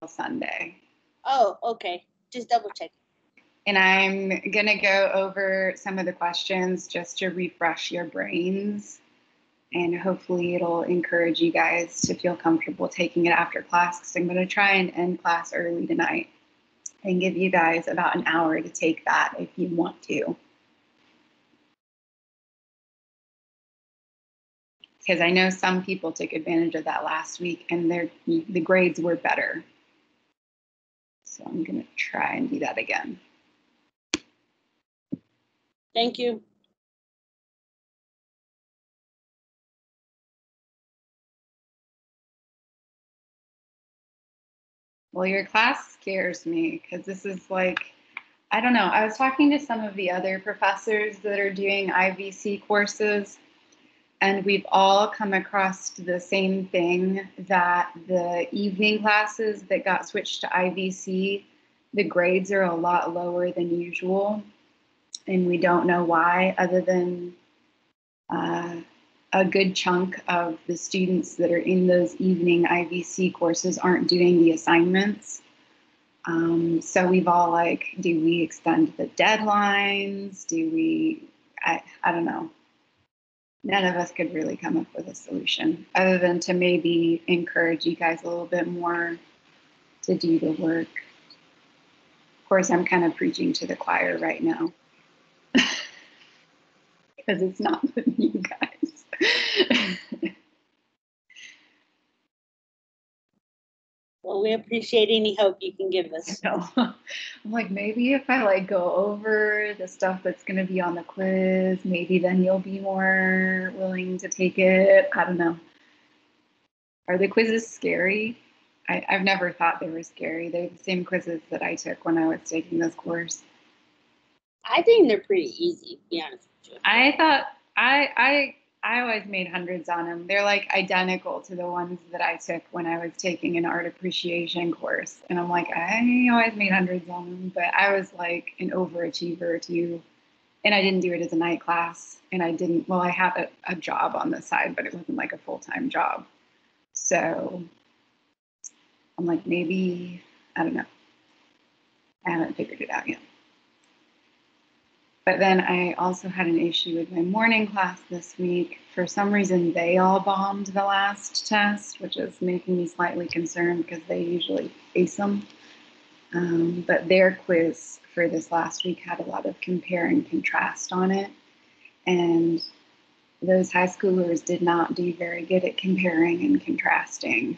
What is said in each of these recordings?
Sunday. Oh, okay. Just double check. And I'm going to go over some of the questions just to refresh your brains. And hopefully it'll encourage you guys to feel comfortable taking it after class, because I'm going to try and end class early tonight and give you guys about an hour to take that if you want to. Because I know some people took advantage of that last week and the grades were better. So I'm going to try and do that again. Thank you. Well, your class scares me because this is like, I don't know. I was talking to some of the other professors that are doing IVC courses, and we've all come across the same thing, that the evening classes that got switched to IVC, the grades are a lot lower than usual. And we don't know why, other than a good chunk of the students that are in those evening IVC courses aren't doing the assignments. So we've all like, do we extend the deadlines? Do we, I don't know. None of us could really come up with a solution other than to maybe encourage you guys a little bit more to do the work. Of course, I'm kind of preaching to the choir right now because it's not with you guys. Well, we appreciate any help you can give us. No. I'm like, maybe if I like go over the stuff that's going to be on the quiz, maybe then you'll be more willing to take it. I don't know. Are the quizzes scary? I've never thought they were scary. They're the same quizzes that I took when I was taking this course. I think they're pretty easy, to be honest with you. I thought I always made hundreds on them. They're like identical to the ones that I took when I was taking an art appreciation course. And I'm like, I always made hundreds on them, but I was like an overachiever too. And I didn't do it as a night class. And I didn't, well, I had a job on the side, but it wasn't like a full-time job. So I'm like, maybe, I don't know. I haven't figured it out yet. But then I also had an issue with my morning class this week. For some reason, they all bombed the last test, which is making me slightly concerned because they usually ace them. But their quiz for this last week had a lot of compare and contrast on it. And those high schoolers did not do very good at comparing and contrasting.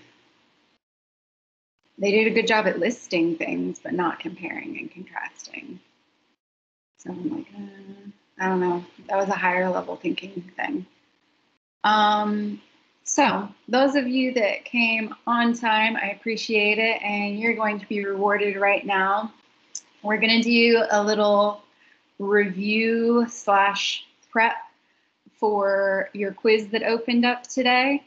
They did a good job at listing things, but not comparing and contrasting. So I'm like, I don't know. That was a higher level thinking thing. So those of you that came on time, I appreciate it. And you're going to be rewarded right now. We're going to do a little review / prep for your quiz that opened up today.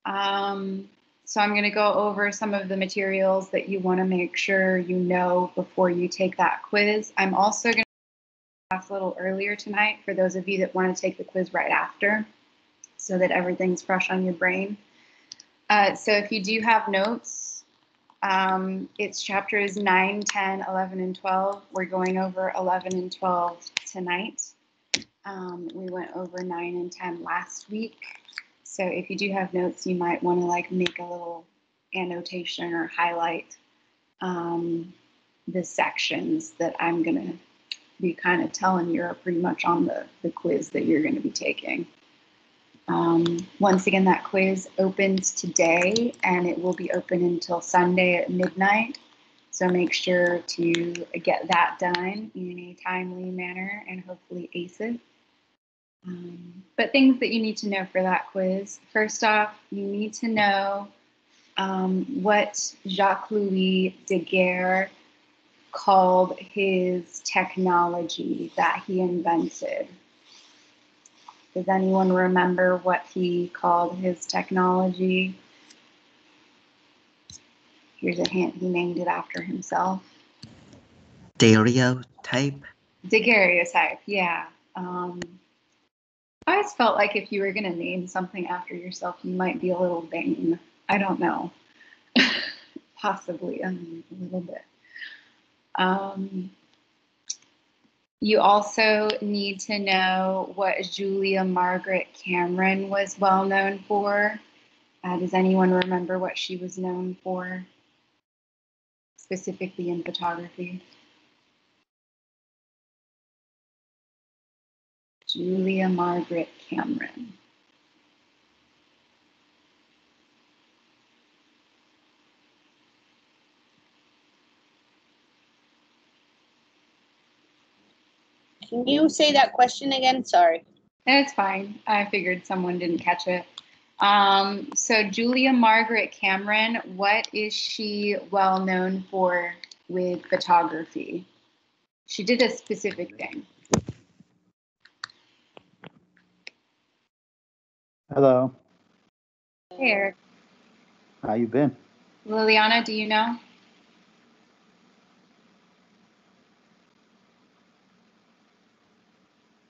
So I'm going to go over some of the materials that you want to make sure you know before you take that quiz. I'm also going to class a little earlier tonight for those of you that want to take the quiz right after, so that everything's fresh on your brain. So if you do have notes, it's chapters 9, 10, 11, and 12. We're going over 11 and 12 tonight. We went over 9 and 10 last week. So if you do have notes, you might want to like make a little annotation or highlight the sections that I'm going to be kind of telling you are pretty much on the quiz that you're going to be taking. Once again, that quiz opens today and it will be open until Sunday at midnight. So make sure to get that done in a timely manner and hopefully ace it. But things that you need to know for that quiz. First off, you need to know what Jacques-Louis Daguerre called his technology that he invented. Does anyone remember what he called his technology? Here's a hint, he named it after himself. Daguerreotype. Daguerreotype, yeah. I always felt like if you were going to name something after yourself, you might be a little vain. I don't know. possibly a little bit. You also need to know what Julia Margaret Cameron was well known for. Does anyone remember what she was known for, specifically in photography? Julia Margaret Cameron. Can you say that question again? Sorry. It's fine. I figured someone didn't catch it. So Julia Margaret Cameron, what is she well known for with photography? She did a specific thing. Hello. Hey, Eric. How you been? Liliana, do you know?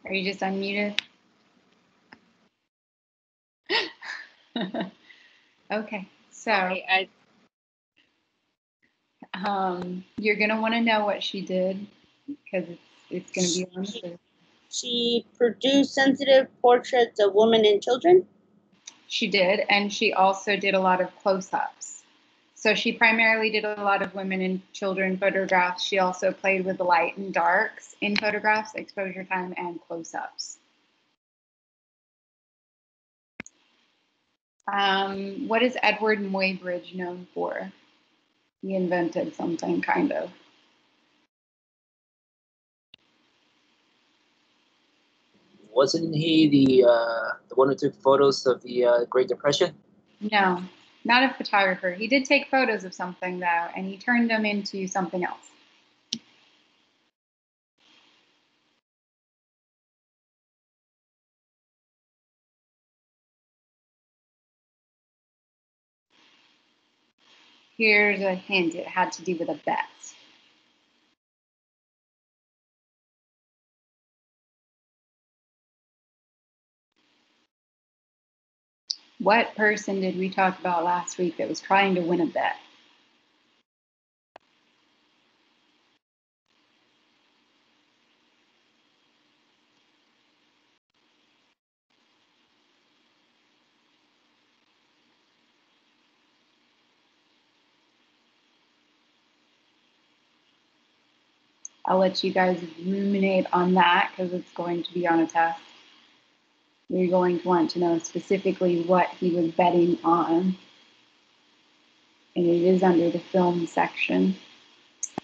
Are you just unmuted? Okay, so you're gonna want to know what she did because it's gonna be on the list. She produced sensitive portraits of women and children. She did, and she also did a lot of close-ups. So she primarily did a lot of women and children photographs. She also played with the light and darks in photographs, exposure time, and close-ups. What is Edward Muybridge known for? He invented something, kind of. Wasn't he the one who took photos of the Great Depression? No, not a photographer. He did take photos of something, though, and he turned them into something else. Here's a hint. It had to do with a bet. What person did we talk about last week that was trying to win a bet? I'll let you guys ruminate on that because it's going to be on a test. You're going to want to know specifically what he was betting on. And it is under the film section.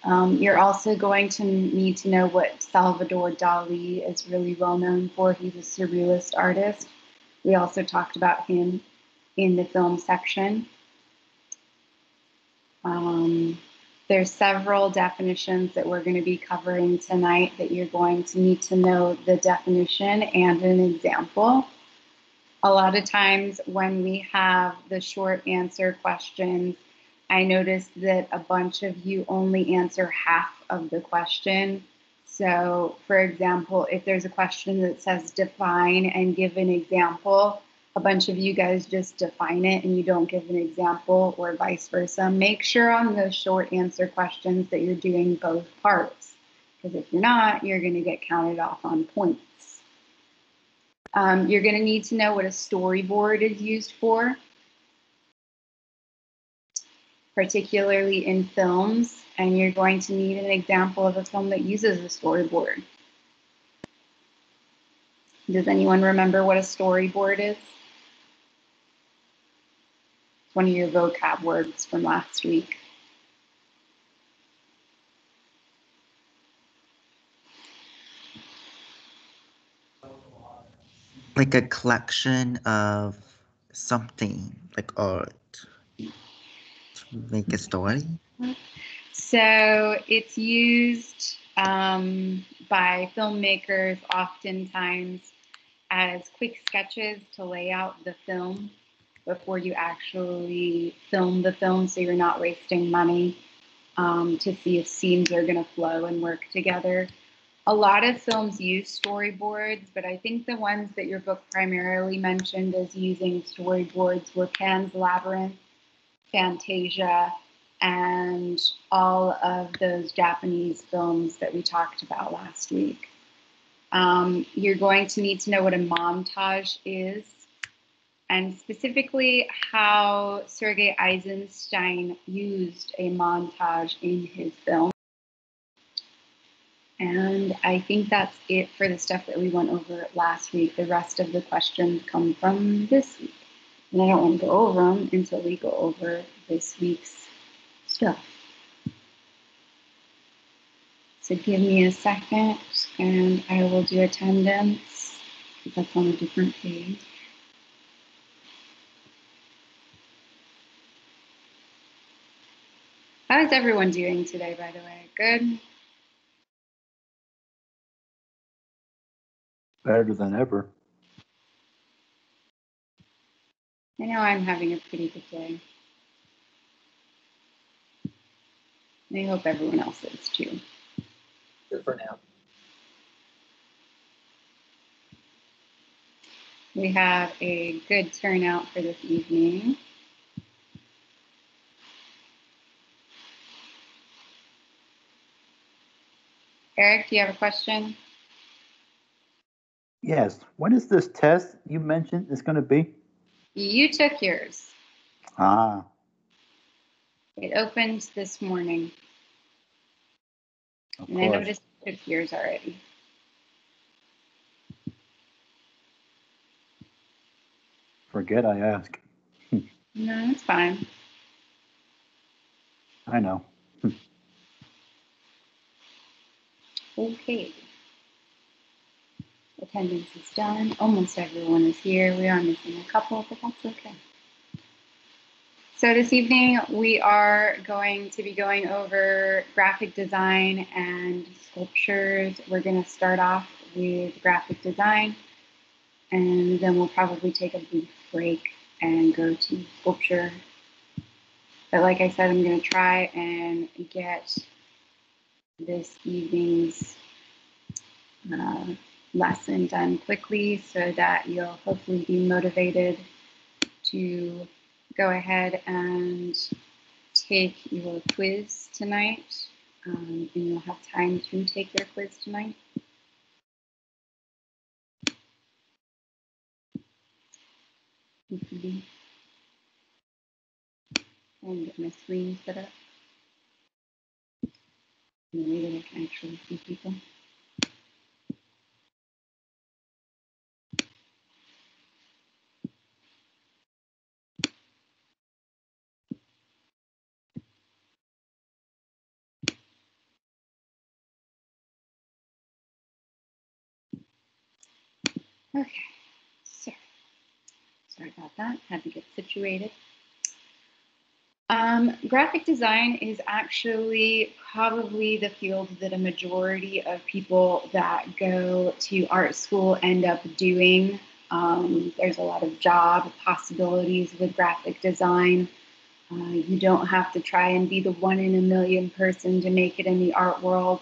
You're also going to need to know what Salvador Dali is really well known for. He's a surrealist artist. We also talked about him in the film section. There's several definitions that we're going to be covering tonight that you're going to need to know the definition and an example. A lot of times when we have the short answer questions, I noticed that a bunch of you only answer half of the question. So, for example, if there's a question that says define and give an example, a bunch of you guys just define it and you don't give an example, or vice versa. Make sure on those short answer questions that you're doing both parts, because if you're not, you're going to get counted off on points. You're going to need to know what a storyboard is used for, particularly in films, and you're going to need an example of a film that uses a storyboard. Does anyone remember what a storyboard is? It's one of your vocab words from last week. Like a collection of something, like art, to make a story. So it's used by filmmakers oftentimes as quick sketches to lay out the film before you actually film the film, so you're not wasting money, to see if scenes are going to flow and work together. A lot of films use storyboards, but I think the ones that your book primarily mentioned as using storyboards were Pan's Labyrinth, Fantasia, and all of those Japanese films that we talked about last week. You're going to need to know what a montage is, and specifically how Sergei Eisenstein used a montage in his film. And I think that's it for the stuff that we went over last week. The rest of the questions come from this week. And I don't want to go over them until we go over this week's stuff. So give me a second and I will do attendance. That's on a different page. How is everyone doing today, by the way? Good? Better than ever. I know I'm having a pretty good day. And I hope everyone else is too. Good for now. We have a good turnout for this evening. Eric, do you have a question? Yes. When is this test you mentioned is going to be? You took yours. Ah, It opened this morning. of And I course. noticed you took yours already. Forget I asked. No, it's fine. I know. Okay. Attendance is done. Almost everyone is here. We are missing a couple, but that's okay. So this evening, we are going to be going over graphic design and sculptures. We're going to start off with graphic design, and then we'll probably take a brief break and go to sculpture. But like I said, I'm going to try and get this evening's lesson done quickly so that you'll hopefully be motivated to go ahead and take your quiz tonight, and you'll have time to take your quiz tonight. And get my screen set up. In a way that I can actually see people. Okay, so sorry about that. Had to get situated. Graphic design is actually probably the field that a majority of people that go to art school end up doing. There's a lot of job possibilities with graphic design. You don't have to try and be the 1 in a million person to make it in the art world.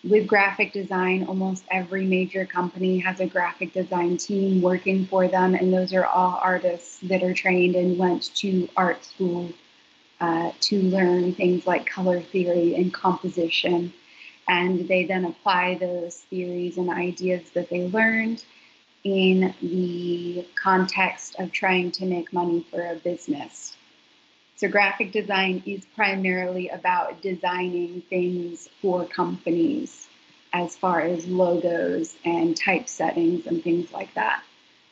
With graphic design, almost every major company has a graphic design team working for them, and those are all artists that are trained and went to art school to learn things like color theory and composition. And they then apply those theories and ideas that they learned in the context of trying to make money for a business. So graphic design is primarily about designing things for companies as far as logos and typesettings and things like that.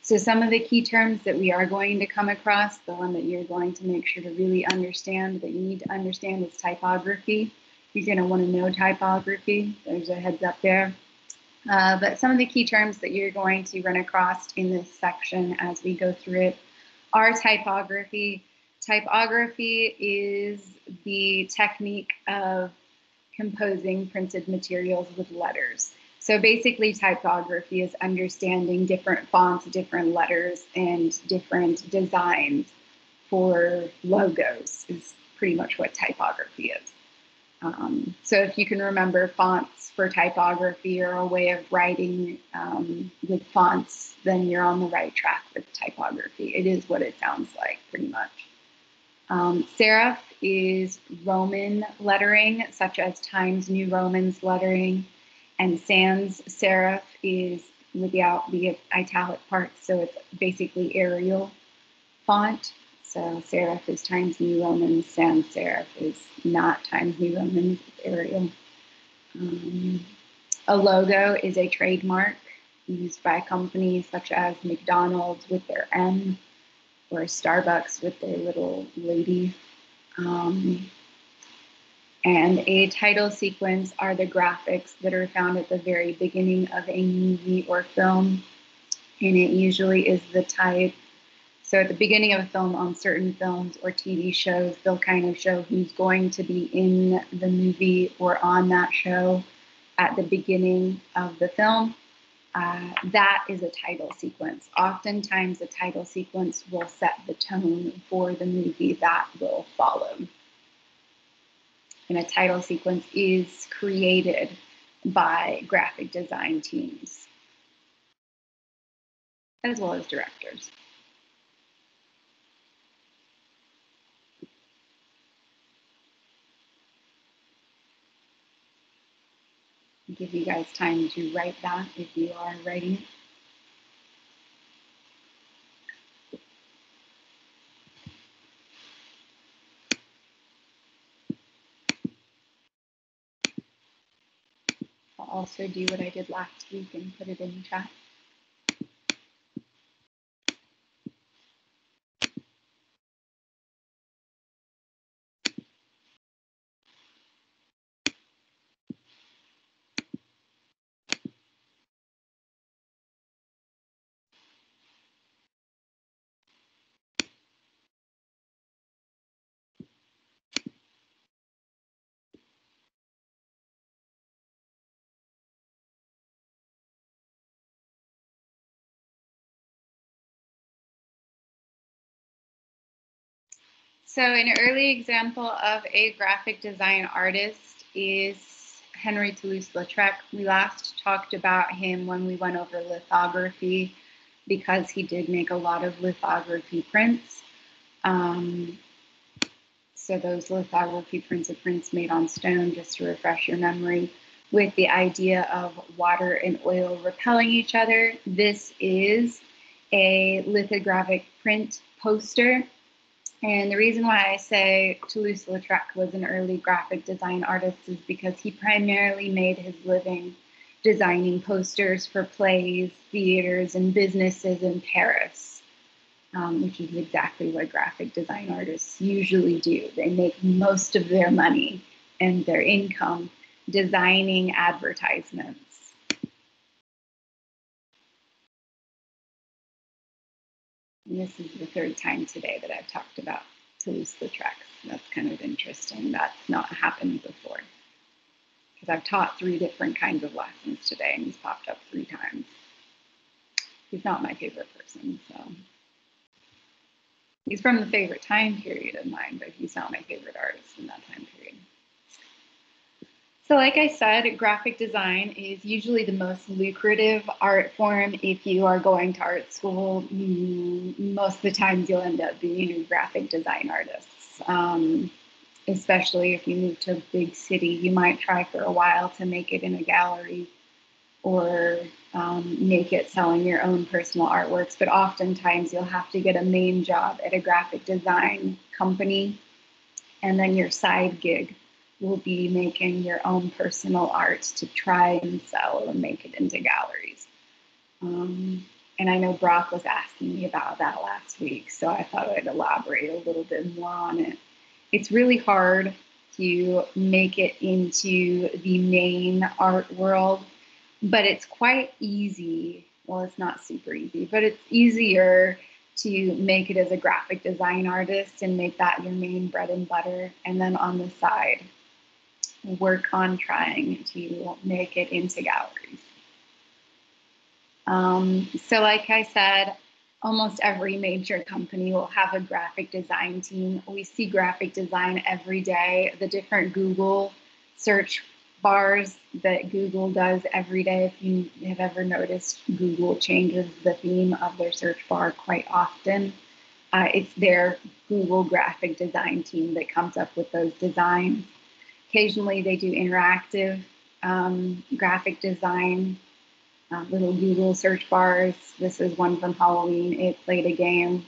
So some of the key terms that we are going to come across, the one that you're going to make sure to really understand, that you need to understand, is typography. You're going to want to know typography. There's a heads up there. But some of the key terms that you're going to run across in this section as we go through it are typography. Typography is the technique of composing printed materials with letters. So basically, typography is understanding different fonts, different letters, and different designs for logos is pretty much what typography is. So if you can remember, fonts for typography are a way of writing with fonts, then you're on the right track with typography. It is what it sounds like, pretty much. Serif is Roman lettering, such as Times New Roman's lettering, and sans serif is without the italic parts, so it's basically Arial font. So serif is Times New Roman, sans serif is not Times New Roman, it's Arial. A logo is a trademark used by companies such as McDonald's with their M, or Starbucks with their little lady. And a title sequence are the graphics that are found at the very beginning of a movie or film. And it usually is the type. So at the beginning of a film, on certain films or TV shows, they'll kind of show who's going to be in the movie or on that show at the beginning of the film. That is a title sequence. Oftentimes, the title sequence will set the tone for the movie that will follow. And a title sequence is created by graphic design teams, as well as directors. I'll give you guys time to write that if you are writing it. I'll also do what I did last week and put it in the chat. So an early example of a graphic design artist is Henry Toulouse-Lautrec. We last talked about him when we went over lithography because he did make a lot of lithography prints. So those lithography prints are prints made on stone, just to refresh your memory, with the idea of water and oil repelling each other. This is a lithographic print poster. And the reason why I say Toulouse-Lautrec was an early graphic design artist is because he primarily made his living designing posters for plays, theaters, and businesses in Paris, which is exactly what graphic design artists usually do. They make most of their money and their income designing advertisements. And this is the third time today that I've talked about Toulouse-Lautrec. That's kind of interesting. That's not happened before. Because I've taught 3 different kinds of lessons today, and he's popped up 3 times. He's not my favorite person, so. He's from the favorite time period of mine, but he's not my favorite artist in that time period. So like I said, graphic design is usually the most lucrative art form. If you are going to art school, most of the times you'll end up being a graphic design artist. Especially if you move to a big city, you might try for a while to make it in a gallery or make it selling your own personal artworks. But oftentimes you'll have to get a main job at a graphic design company, and then your side gig will be making your own personal art to try and sell and make it into galleries. And I know Brock was asking me about that last week, so I thought I'd elaborate a little bit more on it. It's really hard to make it into the main art world, but it's quite easy. Well, it's not super easy, but it's easier to make it as a graphic design artist and make that your main bread and butter. And then on the side, work on trying to make it into galleries. So like I said, almost every major company will have a graphic design team. We see graphic design every day. The different Google search bars that Google does every day, if you have ever noticed, Google changes the theme of their search bar quite often. It's their Google graphic design team that comes up with those designs. Occasionally, they do interactive graphic design, little Google search bars. This is one from Halloween. It played a game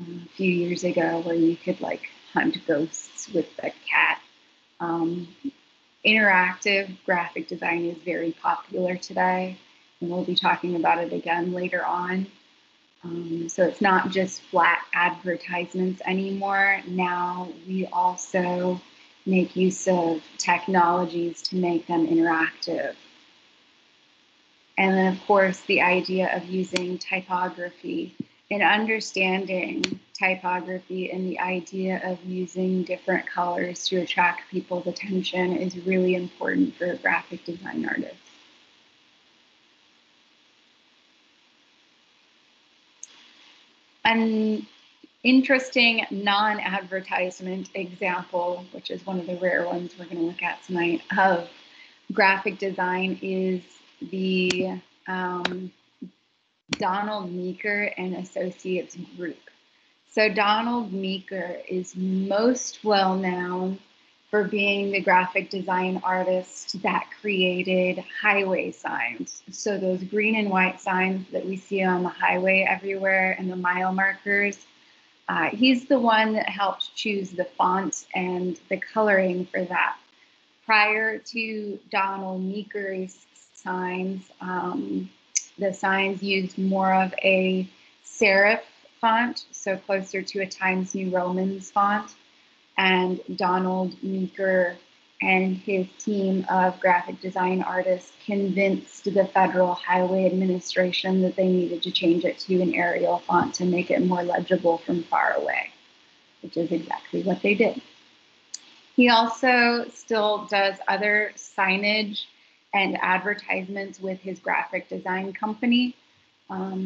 a few years ago where you could like hunt ghosts with the cat. Interactive graphic design is very popular today, and we'll be talking about it again later on. So it's not just flat advertisements anymore. Now we also make use of technologies to make them interactive. And then, of course, the idea of using typography and understanding typography and the idea of using different colors to attract people's attention is really important for graphic design artists. An interesting non-advertisement example, which is one of the rare ones we're going to look at tonight, of graphic design is the Donald Meeker and Associates Group. So Donald Meeker is most well known for being the graphic design artist that created highway signs. So those green and white signs that we see on the highway everywhere and the mile markers, he's the one that helped choose the font and the coloring for that. Prior to Donald Meeker's signs, the signs used more of a serif font, so closer to a Times New Roman's font. And Donald Meeker and his team of graphic design artists convinced the Federal Highway Administration that they needed to change it to an Arial font to make it more legible from far away, which is exactly what they did. He also still does other signage and advertisements with his graphic design company.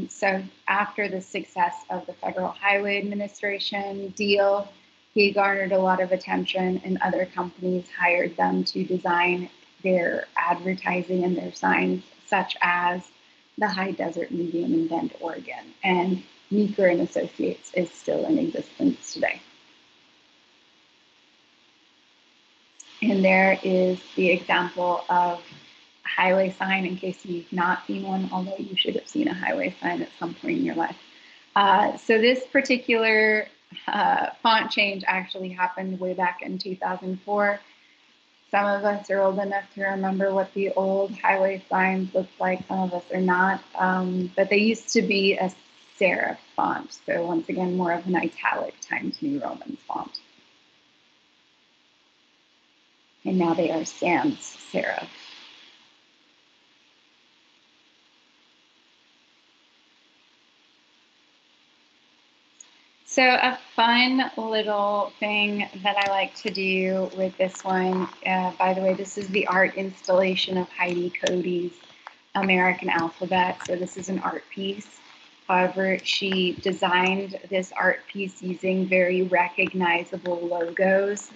So after the success of the Federal Highway Administration deal, he garnered a lot of attention, and other companies hired them to design their advertising and their signs, such as the High Desert Museum in Bend, Oregon. And Meeker and Associates is still in existence today. And there is the example of a highway sign, in case you've not seen one, although you should have seen a highway sign at some point in your life. So this particular font change actually happened way back in 2004. Some of us are old enough to remember what the old highway signs looked like. Some of us are not. But they used to be a serif font. So once again, more of an italic Times New Roman font. And now they are sans serif. So a fun little thing that I like to do with this one, by the way, this is the art installation of Heidi Cody's American Alphabet. So this is an art piece. However, she designed this art piece using very recognizable logos.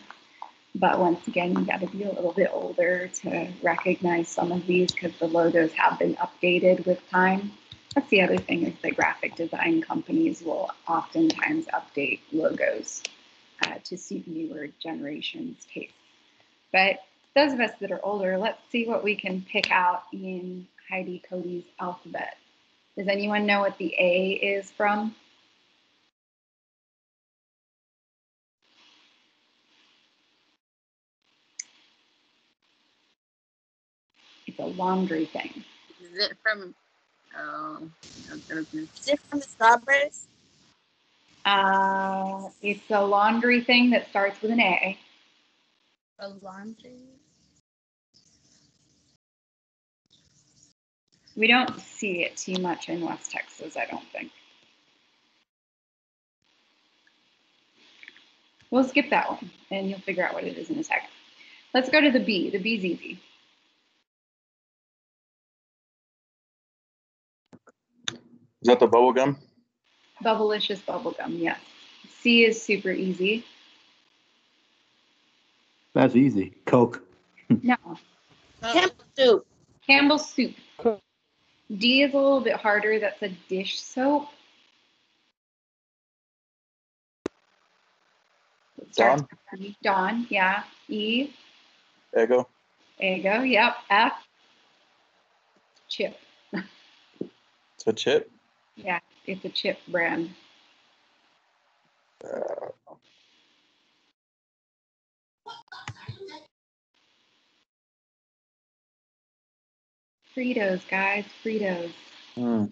But once again, you got to be a little bit older to recognize some of these because the logos have been updated with time. That's the other thing, is that graphic design companies will oftentimes update logos to suit newer generations' tastes. But those of us that are older, let's see what we can pick out in Heidi Cody's alphabet. Does anyone know what the A is from? It's a laundry thing. Is it from the strawberries? It's a laundry thing that starts with an A. A laundry? We don't see it too much in West Texas, I don't think. We'll skip that one, and you'll figure out what it is in a second. Let's go to the B. The B's easy. Is that the bubble gum? Bubblicious bubblegum, yes. C is super easy. That's easy. Coke. No. Campbell soup. Campbell's soup. D is a little bit harder. That's a dish soap. It starts Dawn. with E. Dawn, yeah. E. Ego. Ego, yep. F. Chip. It's a chip. Yeah, it's a chip brand. Fritos, guys, Fritos. Hmm.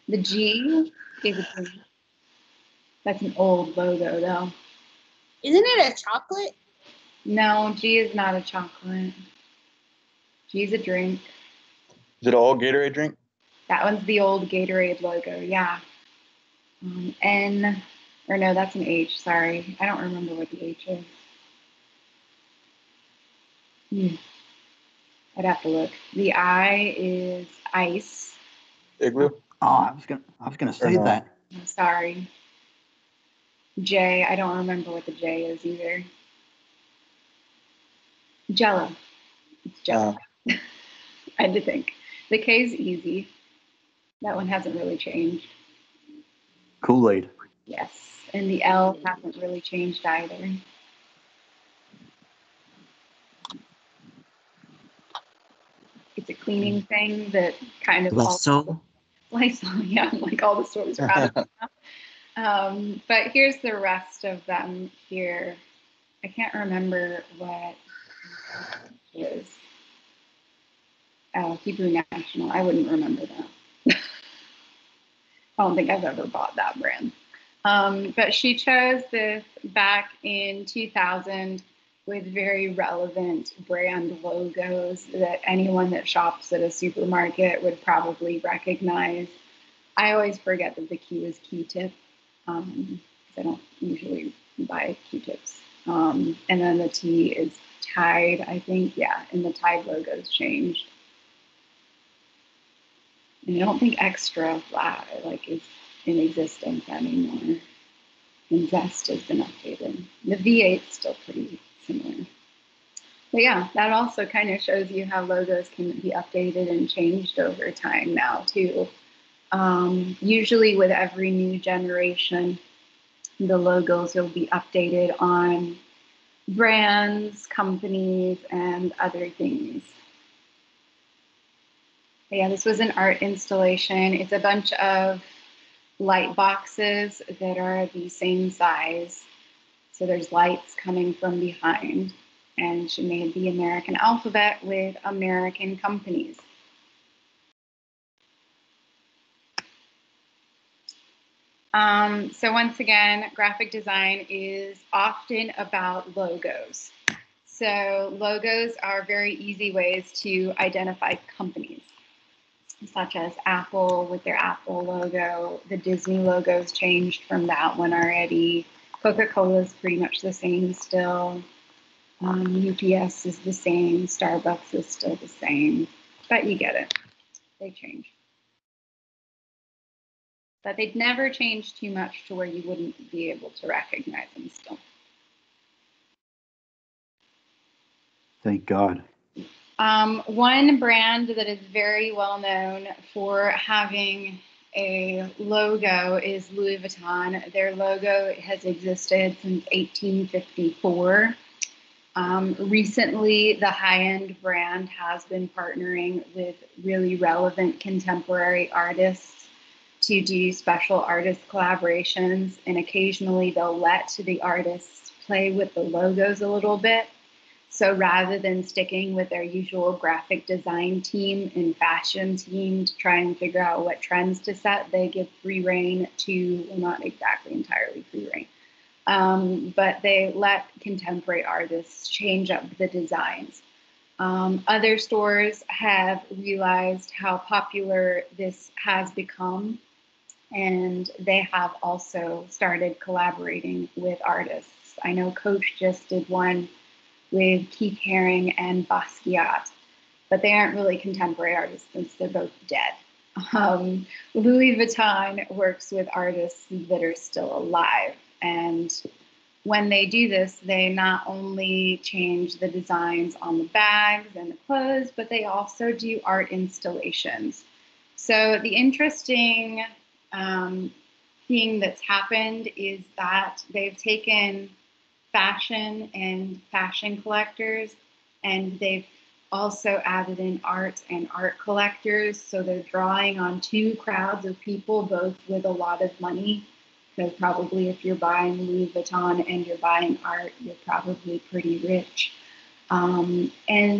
The G is a drink. That's an old logo, though. Isn't it a chocolate? No, G is not a chocolate. G is a drink. Is it all Gatorade drink? That one's the old Gatorade logo, yeah. N, or no, that's an H, sorry. I don't remember what the H is. I'd have to look. The I is ice. Igloo. Oh, I was gonna say no? that. I'm sorry. J, I don't remember what the J is either. Jello. It's Jello. I had to think. The K is easy. That one hasn't really changed. Kool-Aid. Yes. And the L hasn't really changed either. It's a cleaning thing that kind of Lysol. Lysol, yeah, like all the stores are out of it now. But here's the rest of them here. I can't remember what it is. Hebrew National. I wouldn't remember that. I don't think I've ever bought that brand. But she chose this back in 2000 with very relevant brand logos that anyone that shops at a supermarket would probably recognize. I always forget that the Q is Q-tip because I don't usually buy Q-tips. And then the T is Tide, I think. Yeah, and the Tide logo's changed. And I don't think Extra Flat is in existence anymore. And Zest has been updated. The V8's still pretty similar. But yeah, that also kind of shows you how logos can be updated and changed over time now too. Usually with every new generation, the logos will be updated on brands, companies, and other things. But yeah, this was an art installation. It's a bunch of light boxes that are the same size. So there's lights coming from behind. And she made the American alphabet with American companies. So once again, graphic design is often about logos. So logos are very easy ways to identify companies, such as Apple with their Apple logo. The Disney logo's changed from that one already. Coca-Cola is pretty much the same still. UPS is the same. Starbucks is still the same. But you get it. They change. But they'd never changed too much to where you wouldn't be able to recognize them still. Thank God. One brand that is very well known for having a logo is Louis Vuitton. Their logo has existed since 1854. Recently, the high-end brand has been partnering with really relevant contemporary artists to do special artist collaborations, and occasionally they'll let the artists play with the logos a little bit. So rather than sticking with their usual graphic design team and fashion team to try and figure out what trends to set, they give free reign to, well, not exactly entirely free reign, but they let contemporary artists change up the designs. Other stores have realized how popular this has become, and they have also started collaborating with artists. I know Coach just did one with Keith Haring and Basquiat, but they aren't really contemporary artists since they're both dead. Louis Vuitton works with artists that are still alive, and when they do this, they not only change the designs on the bags and the clothes, but they also do art installations. So the interesting thing that's happened is that they've taken fashion and fashion collectors, and they've also added in art and art collectors. So they're drawing on two crowds of people, both with a lot of money. Because probably if you're buying Louis Vuitton and you're buying art, you're probably pretty rich. And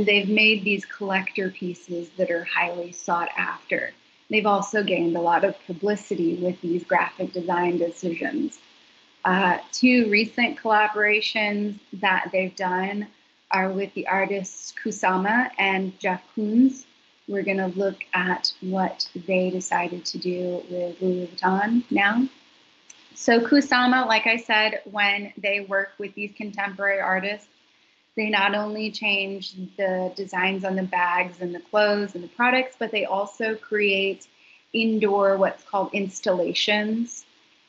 they've made these collector pieces that are highly sought after. They've also gained a lot of publicity with these graphic design decisions. Two recent collaborations that they've done are with the artists Kusama and Jeff Koons. We're going to look at what they decided to do with Louis Vuitton now. So Kusama, like I said, when they work with these contemporary artists, they not only change the designs on the bags and the clothes and the products, but they also create indoor what's called installations.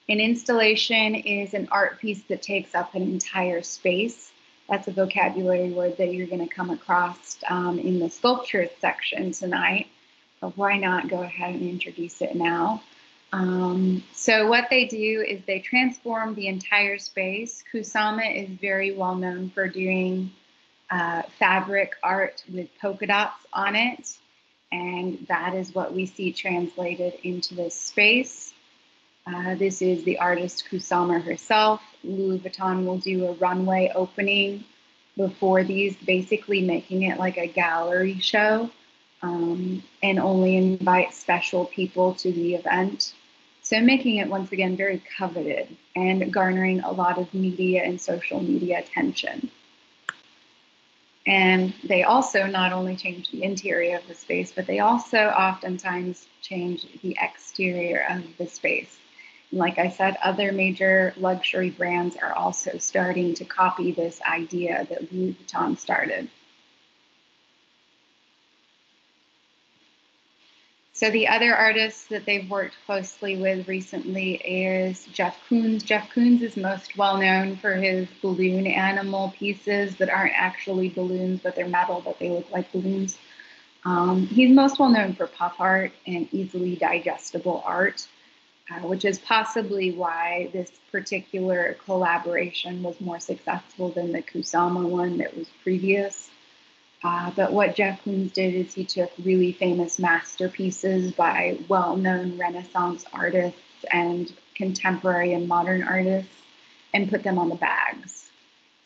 An installation is an art piece that takes up an entire space. That's a vocabulary word that you're going to come across in the sculpture section tonight. But why not go ahead and introduce it now? So what they do is they transform the entire space. Kusama is very well known for doing fabric art with polka dots on it. And that is what we see translated into this space. This is the artist Kusama herself. Louis Vuitton will do a runway opening before these, basically making it like a gallery show, and only invite special people to the event. So making it, once again, very coveted and garnering a lot of media and social media attention. And they also not only change the interior of the space, but they also oftentimes change the exterior of the space. And like I said, other major luxury brands are also starting to copy this idea that Louis Vuitton started. So the other artist that they've worked closely with recently is Jeff Koons. Jeff Koons is most well known for his balloon animal pieces that aren't actually balloons, but they're metal, but they look like balloons. He's most well known for pop art and easily digestible art, which is possibly why this particular collaboration was more successful than the Kusama one that was previous. But what Jeff Koons did is he took really famous masterpieces by well-known Renaissance artists and contemporary and modern artists and put them on the bags.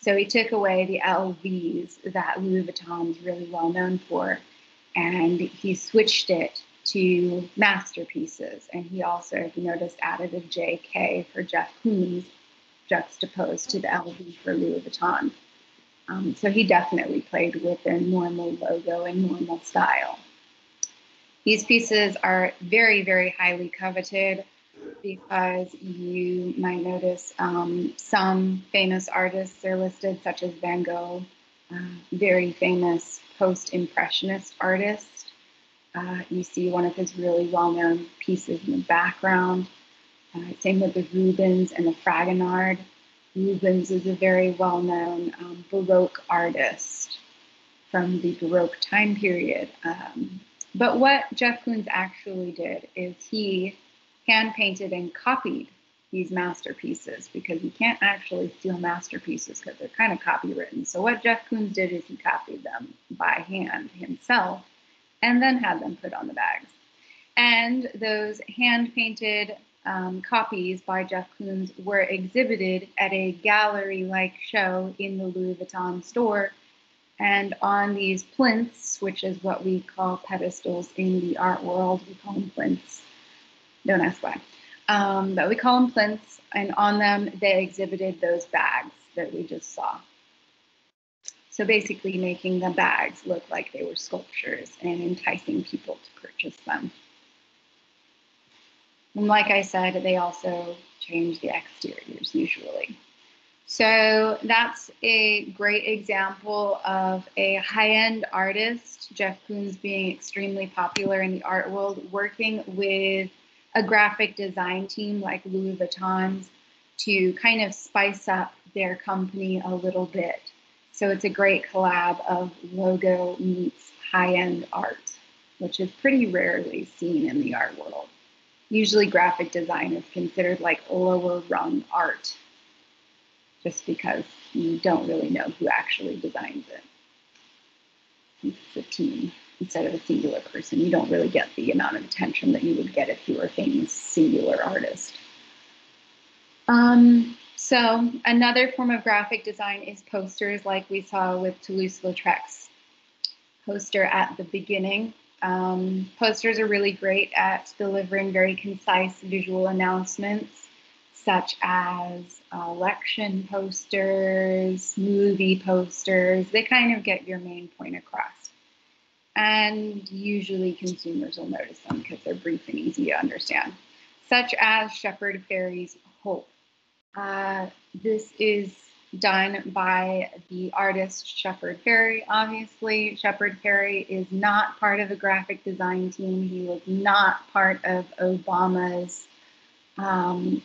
So he took away the LVs that Louis Vuitton is really well known for, and he switched it to masterpieces. And he also, if you noticed, added a JK for Jeff Koons juxtaposed to the LV for Louis Vuitton. So he definitely played with their normal logo and normal style. These pieces are very, very highly coveted because you might notice some famous artists are listed, such as Van Gogh, very famous post-impressionist artist. You see one of his really well-known pieces in the background. Same with the Rubens and the Fragonard. Rubens is a very well-known Baroque artist from the Baroque time period. But what Jeff Koons actually did is he hand-painted and copied these masterpieces, because you can't actually steal masterpieces because they're kind of copywritten. So what Jeff Koons did is he copied them by hand himself and then had them put on the bags. And those hand-painted copies by Jeff Koons were exhibited at a gallery-like show in the Louis Vuitton store. And on these plinths, which is what we call pedestals in the art world, we call them plinths. Don't ask why. But we call them plinths, and on them they exhibited those bags that we just saw. So basically making the bags look like they were sculptures and enticing people to purchase them. And like I said, they also change the exteriors usually. So that's a great example of a high-end artist, Jeff Koons, being extremely popular in the art world, working with a graphic design team like Louis Vuitton's to kind of spice up their company a little bit. So it's a great collab of logo meets high-end art, which is pretty rarely seen in the art world. Usually graphic design is considered like lower rung art. just because you don't really know who actually designs it. It's a team instead of a singular person. You don't really get the amount of attention that you would get if you were a famous singular artist. So another form of graphic design is posters, like we saw with Toulouse-Lautrec's poster at the beginning. Posters are really great at delivering very concise visual announcements, such as election posters, movie posters. They kind of get your main point across. And usually consumers will notice them because they're brief and easy to understand, such as Shepard Fairey's Hope. This is done by the artist Shepard Fairey. Obviously, Shepard Fairey is not part of the graphic design team. He was not part of Obama's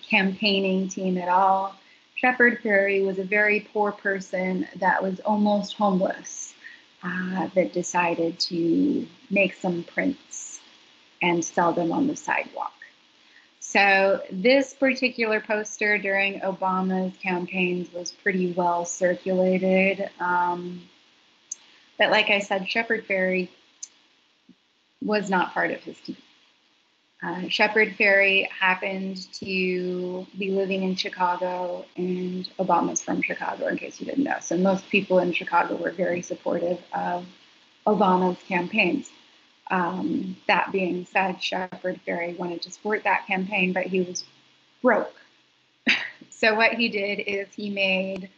campaigning team at all. Shepard Fairey was a very poor person that was almost homeless, that decided to make some prints and sell them on the sidewalk. So this particular poster during Obama's campaigns was pretty well circulated. But like I said, Shepard Fairey was not part of his team. Shepard Fairey happened to be living in Chicago, and Obama's from Chicago, in case you didn't know. So most people in Chicago were very supportive of Obama's campaigns. That being said, Shepard Fairey wanted to support that campaign, but he was broke. So what he did is he made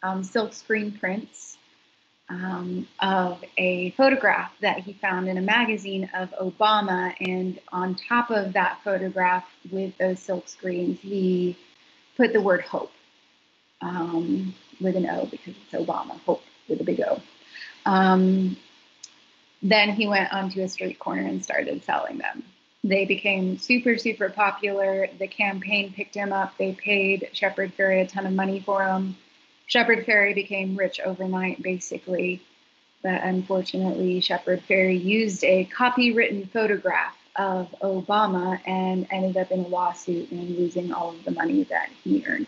silkscreen prints of a photograph that he found in a magazine of Obama, and on top of that photograph with those silk screens, he put the word hope with an O, because it's Obama, hope with a big O. Then he went onto a street corner and started selling them. They became super, super popular. The campaign picked him up. They paid Shepard Fairey a ton of money for them. Shepard Fairey became rich overnight, basically. But unfortunately, Shepard Fairey used a copywritten photograph of Obama and ended up in a lawsuit and losing all of the money that he earned.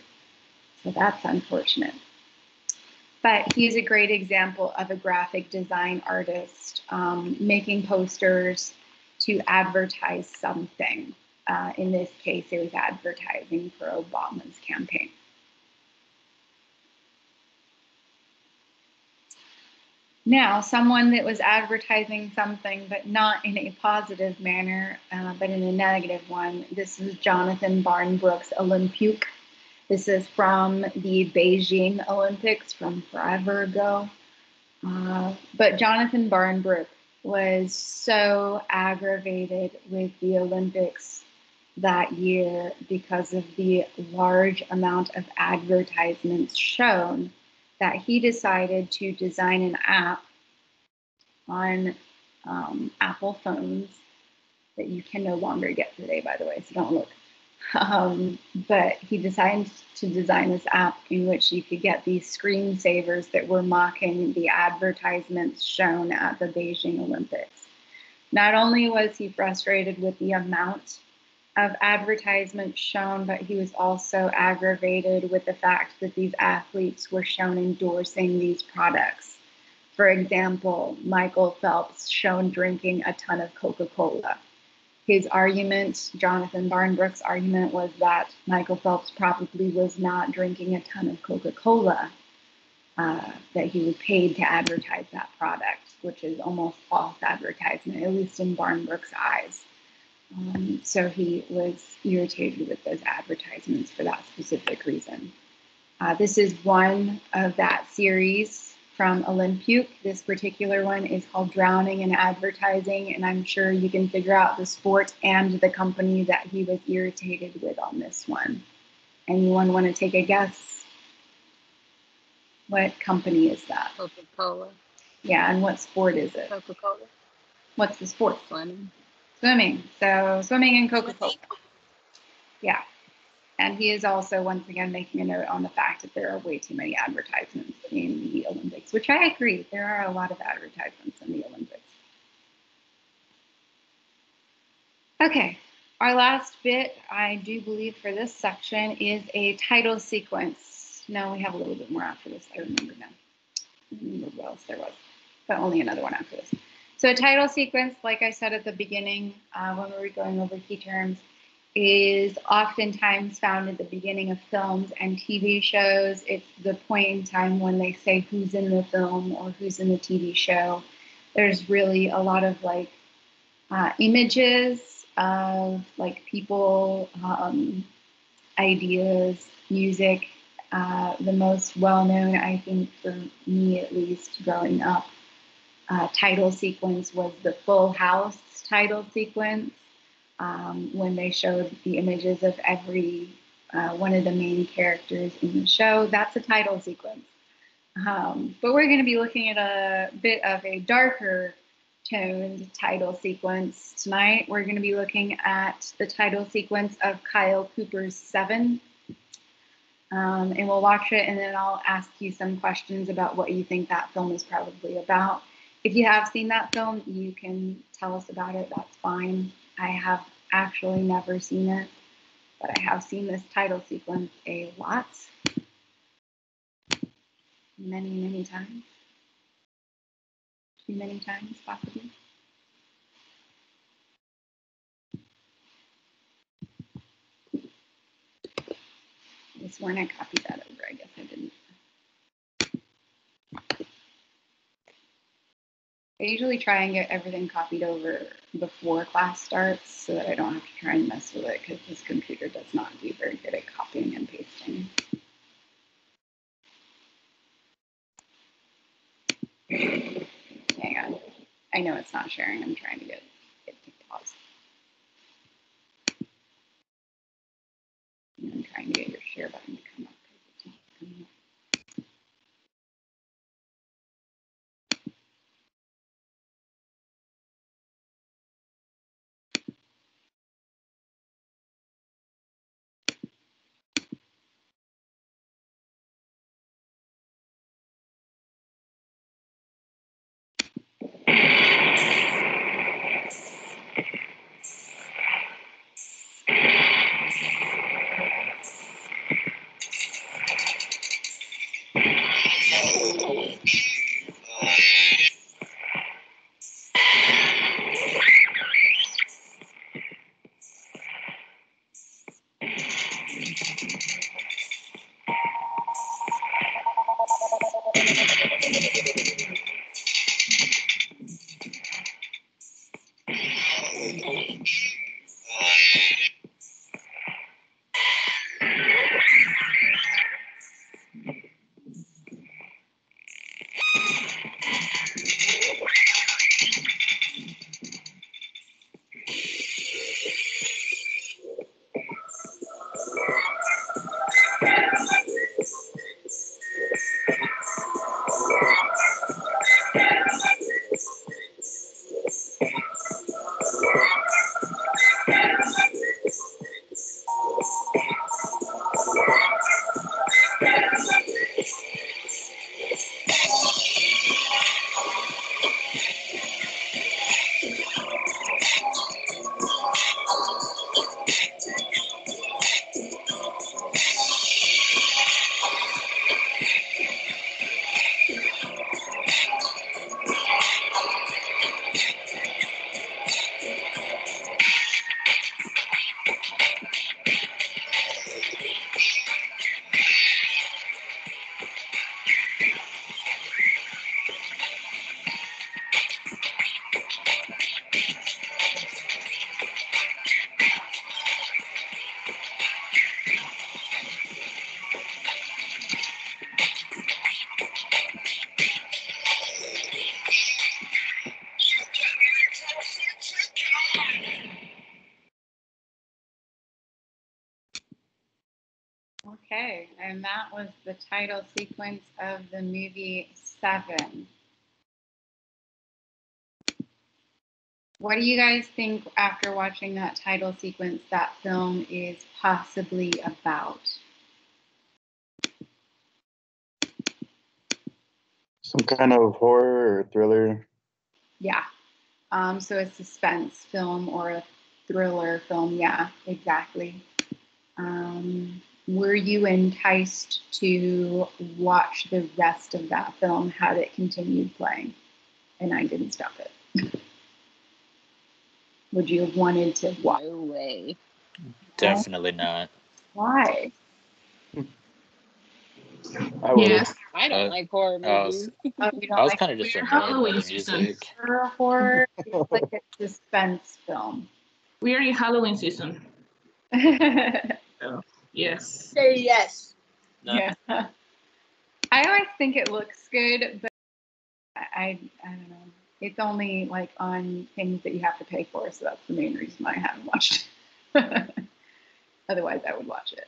So that's unfortunate. But he's a great example of a graphic design artist making posters to advertise something. In this case, it was advertising for Obama's campaign. Now, someone that was advertising something, but not in a positive manner, but in a negative one. This is Jonathan Barnbrook's Olympique. This is from the Beijing Olympics from forever ago. But Jonathan Barnbrook was so aggravated with the Olympics that year because of the large amount of advertisements shown that he decided to design an app on Apple phones that you can no longer get today, by the way, so don't look. But he decided to design this app in which you could get these screensavers that were mocking the advertisements shown at the Beijing Olympics. Not only was he frustrated with the amount of advertisements shown, but he was also aggravated with the fact that these athletes were shown endorsing these products. For example, Michael Phelps shown drinking a ton of Coca-Cola. His argument, Jonathan Barnbrook's argument, was that Michael Phelps probably was not drinking a ton of Coca-Cola, that he was paid to advertise that product, which is almost false advertisement, at least in Barnbrook's eyes. So he was irritated with those advertisements for that specific reason. This is one of that series from Olympique. This particular one is called Drowning in Advertising, and I'm sure you can figure out the sport and the company that he was irritated with on this one. Anyone want to take a guess? What company is that? Coca-Cola. Yeah, and what sport is it? Coca-Cola. What's the sport? Swimming. Swimming. So swimming and Coca-Cola. Yeah. And he is also, once again, making a note on the fact that there are way too many advertisements in the Olympics, which I agree. There are a lot of advertisements in the Olympics. Okay, our last bit, I do believe for this section, is a title sequence. No, we have a little bit more after this. I remember now. I don't remember what else there was, but only another one after this. So a title sequence, like I said at the beginning, when we were going over key terms, is oftentimes found at the beginning of films and TV shows. It's the point in time when they say who's in the film or who's in the TV show. There's really a lot of like images of like people, ideas, music. The most well-known, I think for me at least, growing up, title sequence was the Full House title sequence, when they showed the images of every one of the main characters in the show. That's a title sequence. But we're going to be looking at a bit of a darker toned title sequence tonight. We're going to be looking at the title sequence of Kyle Cooper's Seven. And we'll watch it, and then I'll ask you some questions about what you think that film is probably about. If you have seen that film, you can tell us about it. That's fine. I have actually never seen it, but I have seen this title sequence a lot. Many, many times. Too many times, possibly. I sworn I copied that over. I guess I didn't. I usually try and get everything copied over before class starts so that I don't have to try and mess with it, because this computer does not do very good at copying and pasting. Hang on. I know it's not sharing. I'm trying to get it to pause. And I'm trying to get your share button to come up because it's not coming up. Okay, and that was the title sequence of the movie Seven. What do you guys think after watching that title sequence that film is possibly about? Some kind of horror or thriller. Yeah. So a suspense film or a thriller film. Yeah, exactly. were you enticed to watch the rest of that film had it continued playing and I didn't stop it? Would you have wanted to watch? No way. Definitely not. Why? I would. Yes. I don't like horror I movies. was, You don't I was like kind of just We're annoyed by Halloween the season. music. horror? It's like a suspense film. We are in Halloween season. Yeah. Yes. Say yes. I always think it looks good, but I don't know. It's only like on things that you have to pay for, so that's the main reason I haven't watched it. Otherwise, I would watch it.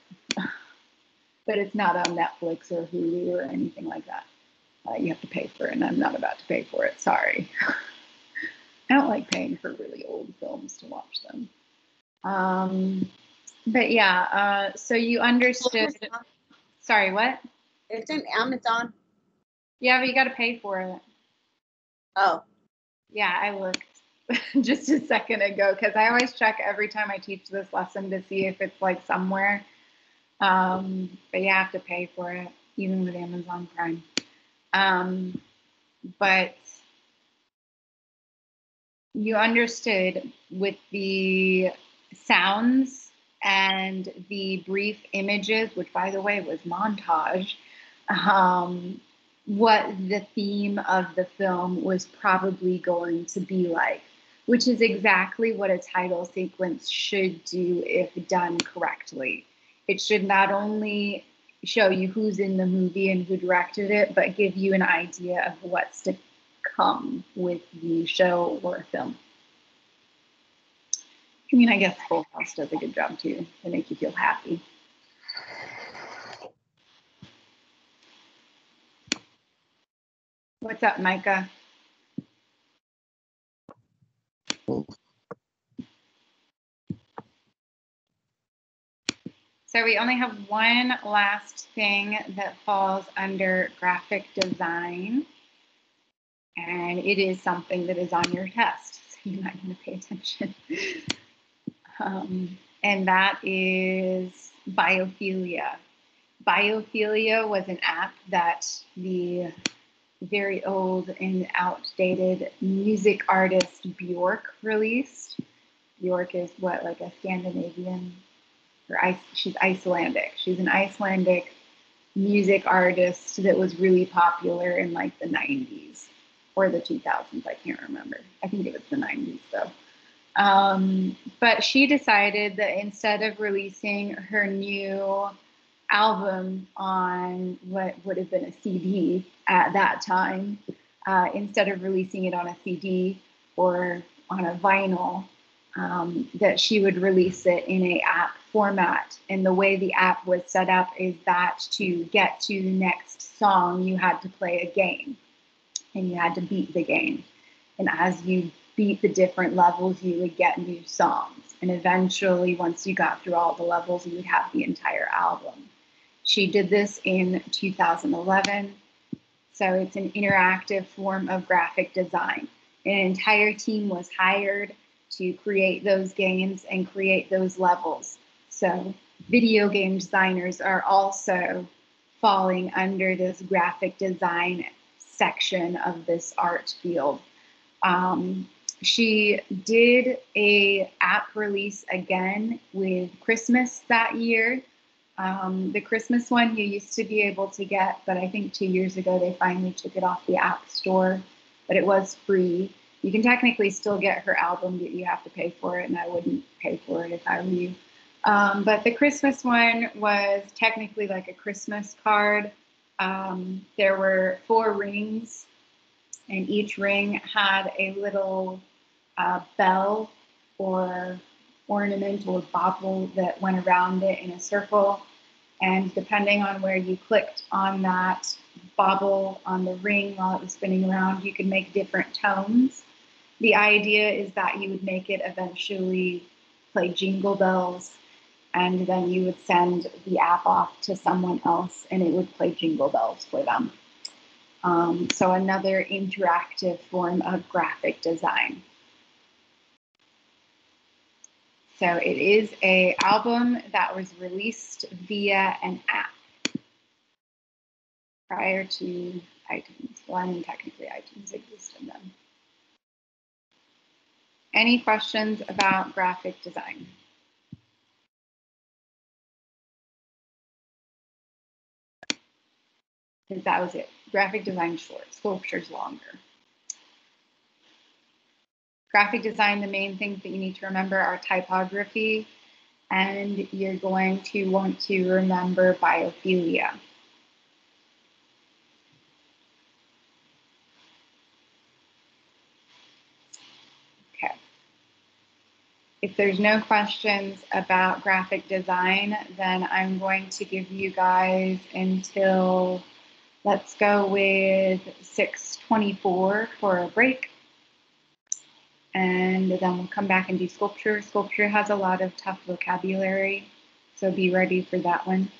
But it's not on Netflix or Hulu or anything like that. You have to pay for it, and I'm not about to pay for it. Sorry. I don't like paying for really old films to watch them. But yeah, so you understood. Sorry, what? It's in Amazon. Yeah, but you got to pay for it. Oh. Yeah, I looked just a second ago because I always check every time I teach this lesson to see if it's like somewhere. But you have to pay for it, even with Amazon Prime. But you understood with the sounds and the brief images, which by the way was montage, what the theme of the film was probably going to be like, which is exactly what a title sequence should do if done correctly. It should not only show you who's in the movie and who directed it, but give you an idea of what's to come with the show or film. I mean, I guess Full House does a good job too to make you feel happy. What's up, Micah? So we only have one last thing that falls under graphic design, and it is something that is on your test, so you might want to pay attention. And that is biophilia. Biophilia was an app that the very old and outdated music artist Bjork released. Bjork is what, like a Scandinavian, or she's Icelandic. She's an Icelandic music artist that was really popular in like the 90s or the 2000s. I can't remember. I think it was the 90s though. But she decided that instead of releasing her new album on what would have been a CD at that time, instead of releasing it on a CD or on a vinyl, that she would release it in an app format. And the way the app was set up is that to get to the next song, you had to play a game and you had to beat the game. And as you beat the different levels, you would get new songs. And eventually, once you got through all the levels, you would have the entire album. She did this in 2011. So it's an interactive form of graphic design. An entire team was hired to create those games and create those levels. So video game designers are also falling under this graphic design section of this art field. She did a app release again with Christmas that year. The Christmas one you used to be able to get, but I think 2 years ago they finally took it off the App Store, but it was free. You can technically still get her album, but you have to pay for it, and I wouldn't pay for it if I were you. But the Christmas one was technically like a Christmas card. There were 4 rings, and each ring had a little bell or ornament or bauble that went around it in a circle. And depending on where you clicked on that bauble on the ring while it was spinning around, you could make different tones. The idea is that you would make it eventually play Jingle Bells, and then you would send the app off to someone else and it would play Jingle Bells for them. So another interactive form of graphic design. So it is a album that was released via an app prior to iTunes. Well, I mean, technically iTunes existed then. Any questions about graphic design? Because that was it. Graphic design short, sculpture's longer. Graphic design, the main things that you need to remember are typography, and you're going to want to remember biophilia. Okay. If there's no questions about graphic design, then I'm going to give you guys until, let's go with 6:24 for a break. And then we'll come back and do sculpture. Sculpture has a lot of tough vocabulary, so be ready for that one.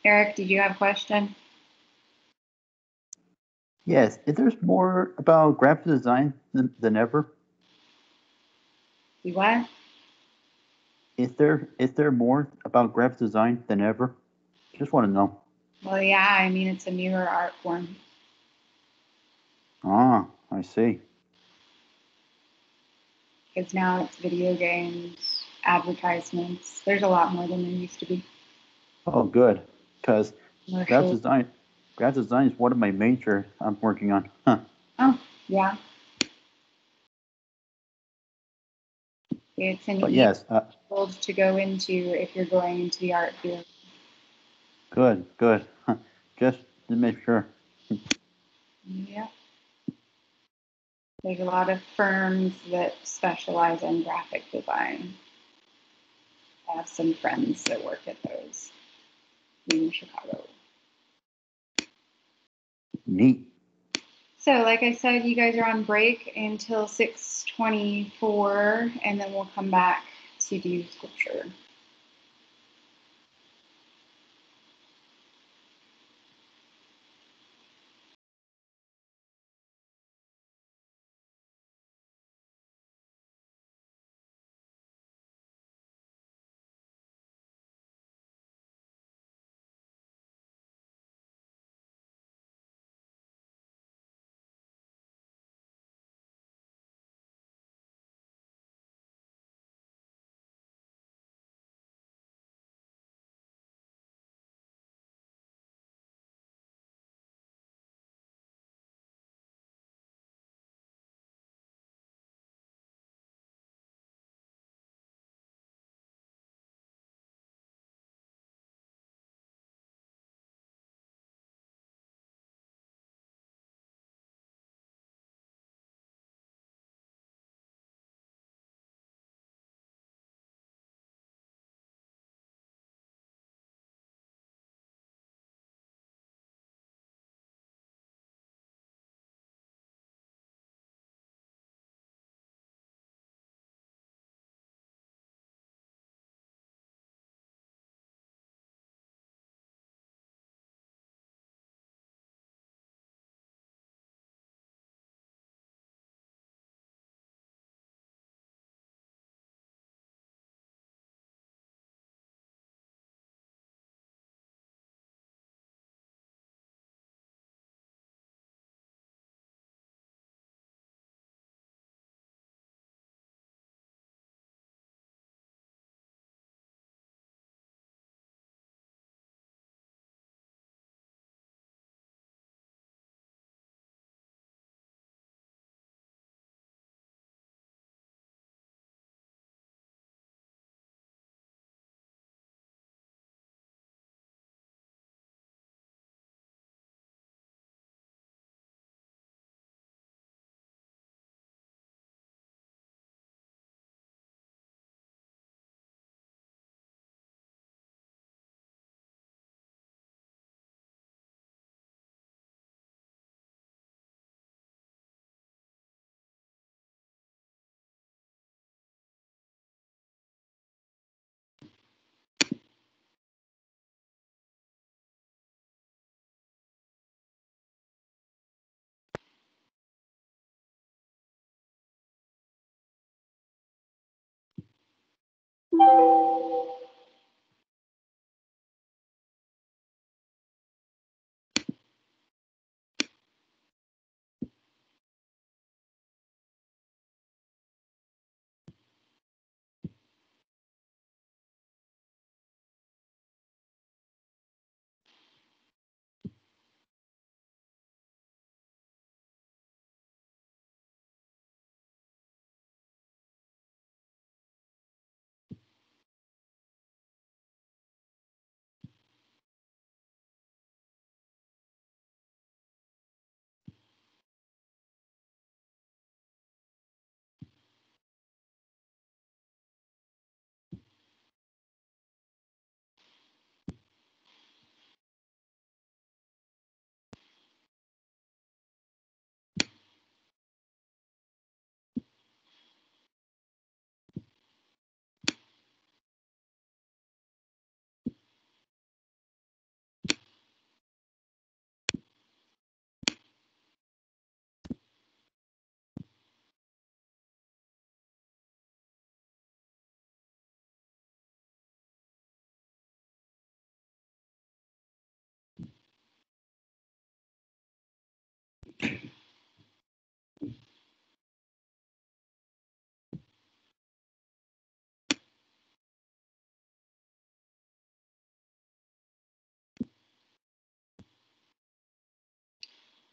Eric, did you have a question? Yes. Is there more about graphic design than ever? You what? Is there more about graphic design than ever? Just want to know. Well, yeah, I mean, it's a newer art form. Ah, I see. Because now it's video games, advertisements. There's a lot more than there used to be. Oh, good. Because Commercials. graphic design is one of my major I'm working on. Huh. Oh, yeah. It's an But easy yes, field to go into if you're going into the art field. good. Huh. Just to make sure. Yeah. There's a lot of firms that specialize in graphic design. I have some friends that work at those in Chicago. Neat. So, like I said, you guys are on break until 6:24, and then we'll come back to do sculpture.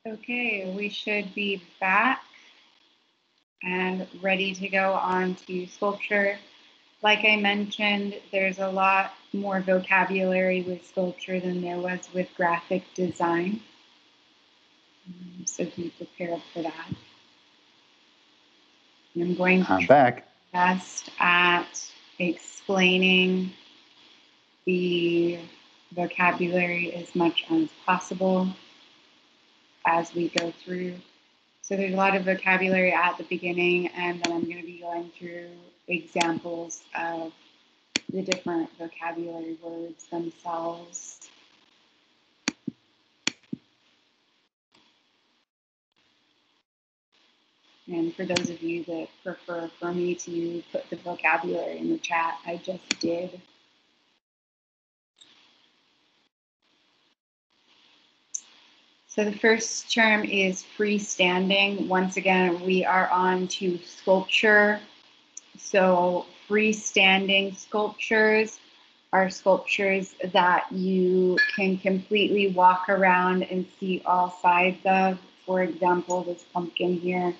Okay, we should be back and ready to go on to sculpture. Like I mentioned, there's a lot more vocabulary with sculpture than there was with graphic design. So be prepared for that. And I'm going to I'm back. best at explaining the vocabulary as much as possible as we go through. So there's a lot of vocabulary at the beginning, and then I'm going to be going through examples of the different vocabulary words themselves. And for those of you that prefer for me to put the vocabulary in the chat, I just did. So the first term is freestanding. Once again, we are on to sculpture. So freestanding sculptures are sculptures that you can completely walk around and see all sides of. For example, this pumpkin here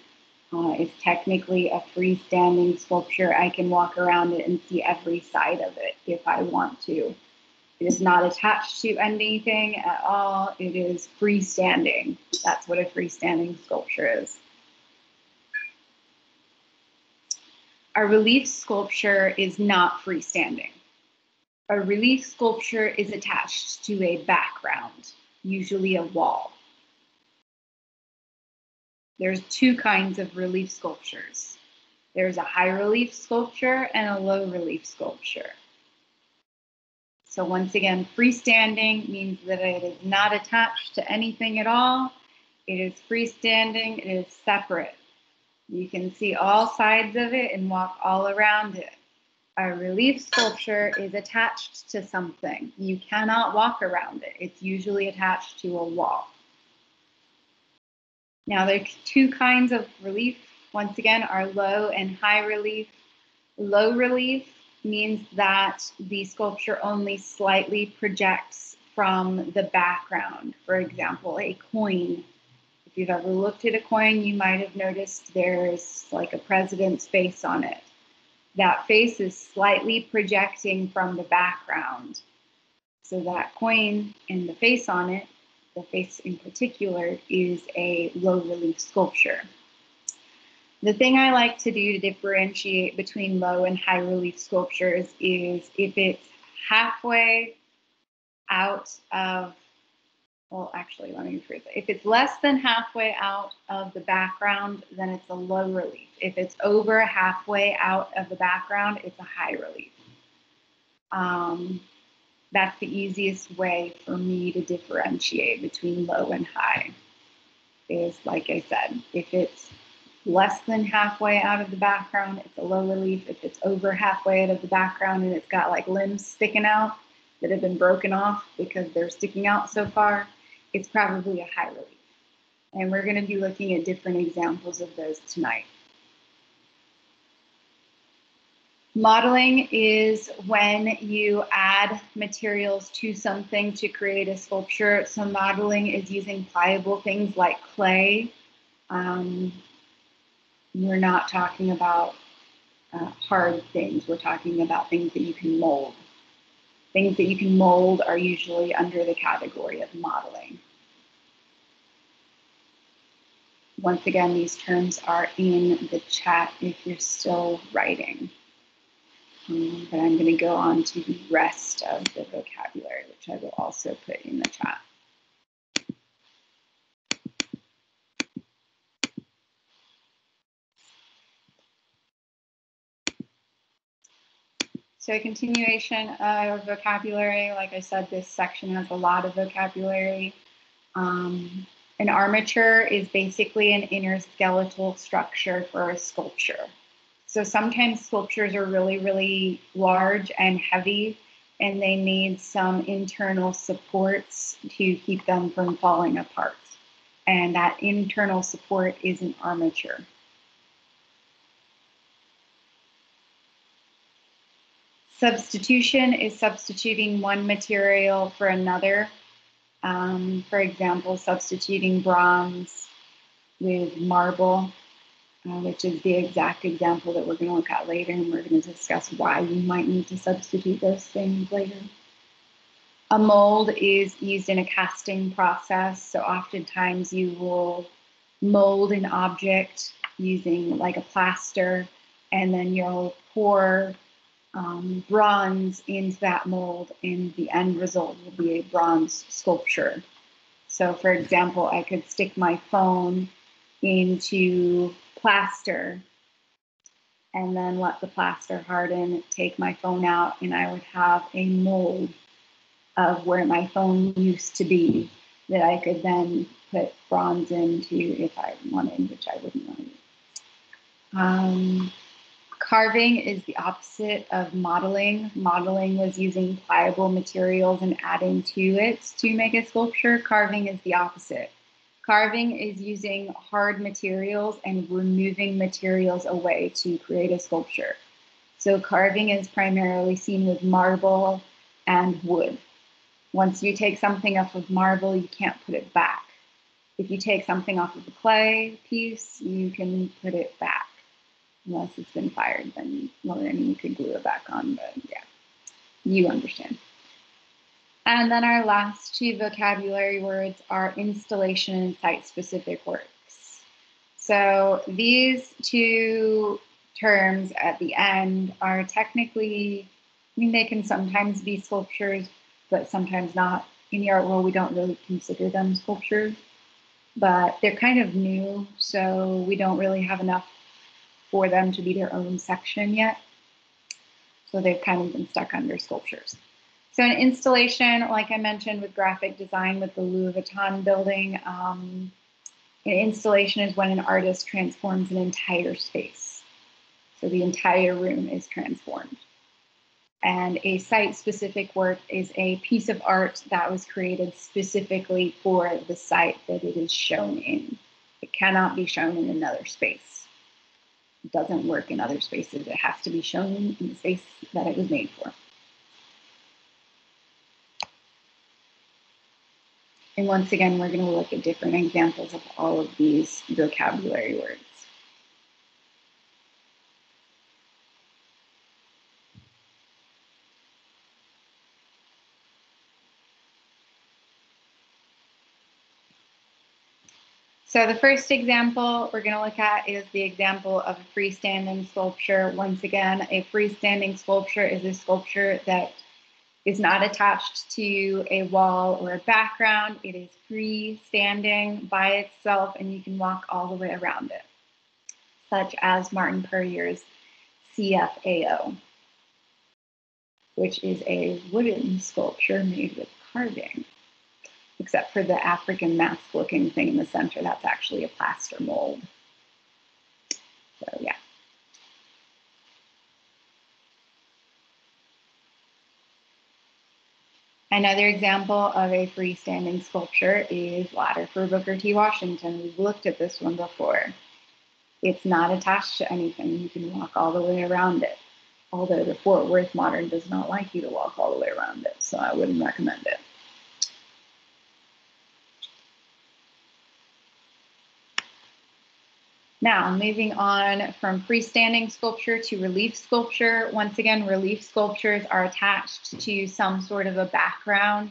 is technically a freestanding sculpture. I can walk around it and see every side of it if I want to. It is not attached to anything at all. It is freestanding. That's what a freestanding sculpture is. A relief sculpture is not freestanding. A relief sculpture is attached to a background, usually a wall. There's two kinds of relief sculptures. There's a high relief sculpture and a low relief sculpture. So once again, freestanding means that it is not attached to anything at all. It is freestanding, it is separate. You can see all sides of it and walk all around it. A relief sculpture is attached to something. You cannot walk around it. It's usually attached to a wall. Now there's two kinds of relief. Once again, are low and high relief. Low relief means that the sculpture only slightly projects from the background. For example, a coin. If you've ever looked at a coin, you might have noticed there's like a president's face on it. That face is slightly projecting from the background. So that coin and the face on it, the face in particular, is a low relief sculpture. The thing I like to do to differentiate between low and high relief sculptures is if it's halfway out of, well, actually, let me rephrase it. If it's less than halfway out of the background, then it's a low relief. If it's over halfway out of the background, it's a high relief. That's the easiest way for me to differentiate between low and high, is like I said, if it's less than halfway out of the background, it's a low relief. If it's over halfway out of the background and it's got like limbs sticking out that have been broken off because they're sticking out so far, it's probably a high relief. And we're going to be looking at different examples of those tonight. Modeling is when you add materials to something to create a sculpture. So modeling is using pliable things like clay. We're not talking about hard things. We're talking about things that you can mold. Things that you can mold are usually under the category of modeling. Once again, these terms are in the chat if you're still writing. But I'm going to go on to the rest of the vocabulary, which I will also put in the chat. So a continuation of vocabulary, like I said, this section has a lot of vocabulary. An armature is basically an inner skeletal structure for a sculpture. So sometimes sculptures are really, really large and heavy, and they need some internal supports to keep them from falling apart. And that internal support is an armature. Substitution is substituting one material for another. For example, substituting bronze with marble, which is the exact example that we're going to look at later, and we're going to discuss why you might need to substitute those things later. A mold is used in a casting process, so oftentimes you will mold an object using like a plaster, and then you'll pour bronze into that mold, and the end result will be a bronze sculpture. So for example, I could stick my phone into plaster and then let the plaster harden, take my phone out, and I would have a mold of where my phone used to be that I could then put bronze into if I wanted, which I wouldn't want to. Carving is the opposite of modeling. Modeling was using pliable materials and adding to it to make a sculpture. Carving is the opposite. Carving is using hard materials and removing materials away to create a sculpture. So carving is primarily seen with marble and wood. Once you take something off of marble, you can't put it back. If you take something off of a clay piece, you can put it back. Unless it's been fired, then, well, then you could glue it back on, but yeah, you understand. And then our last two vocabulary words are installation and site-specific works. So these two terms at the end are technically, I mean, they can sometimes be sculptures, but sometimes not. In the art world, we don't really consider them sculptures, but they're kind of new, so we don't really have enough for them to be their own section yet. So they've kind of been stuck under sculptures. So an installation, like I mentioned with graphic design with the Louis Vuitton building, an installation is when an artist transforms an entire space. So the entire room is transformed. And a site-specific work is a piece of art that was created specifically for the site that it is shown in. It cannot be shown in another space. It doesn't work in other spaces. It has to be shown in the space that it was made for. And once again, we're going to look at different examples of all of these vocabulary words. So the first example we're going to look at is the example of a freestanding sculpture. Once again, a freestanding sculpture is a sculpture that is not attached to a wall or a background. It is freestanding by itself, and you can walk all the way around it, such as Martin Puryear's CFAO, which is a wooden sculpture made with carving. Except for the African mask looking thing in the center, that's actually a plaster mold. So yeah. Another example of a freestanding sculpture is Ladder for Booker T. Washington. We've looked at this one before. It's not attached to anything. You can walk all the way around it. Although the Fort Worth Modern does not like you to walk all the way around it, so I wouldn't recommend it. Now, moving on from freestanding sculpture to relief sculpture. Once again, relief sculptures are attached to some sort of a background.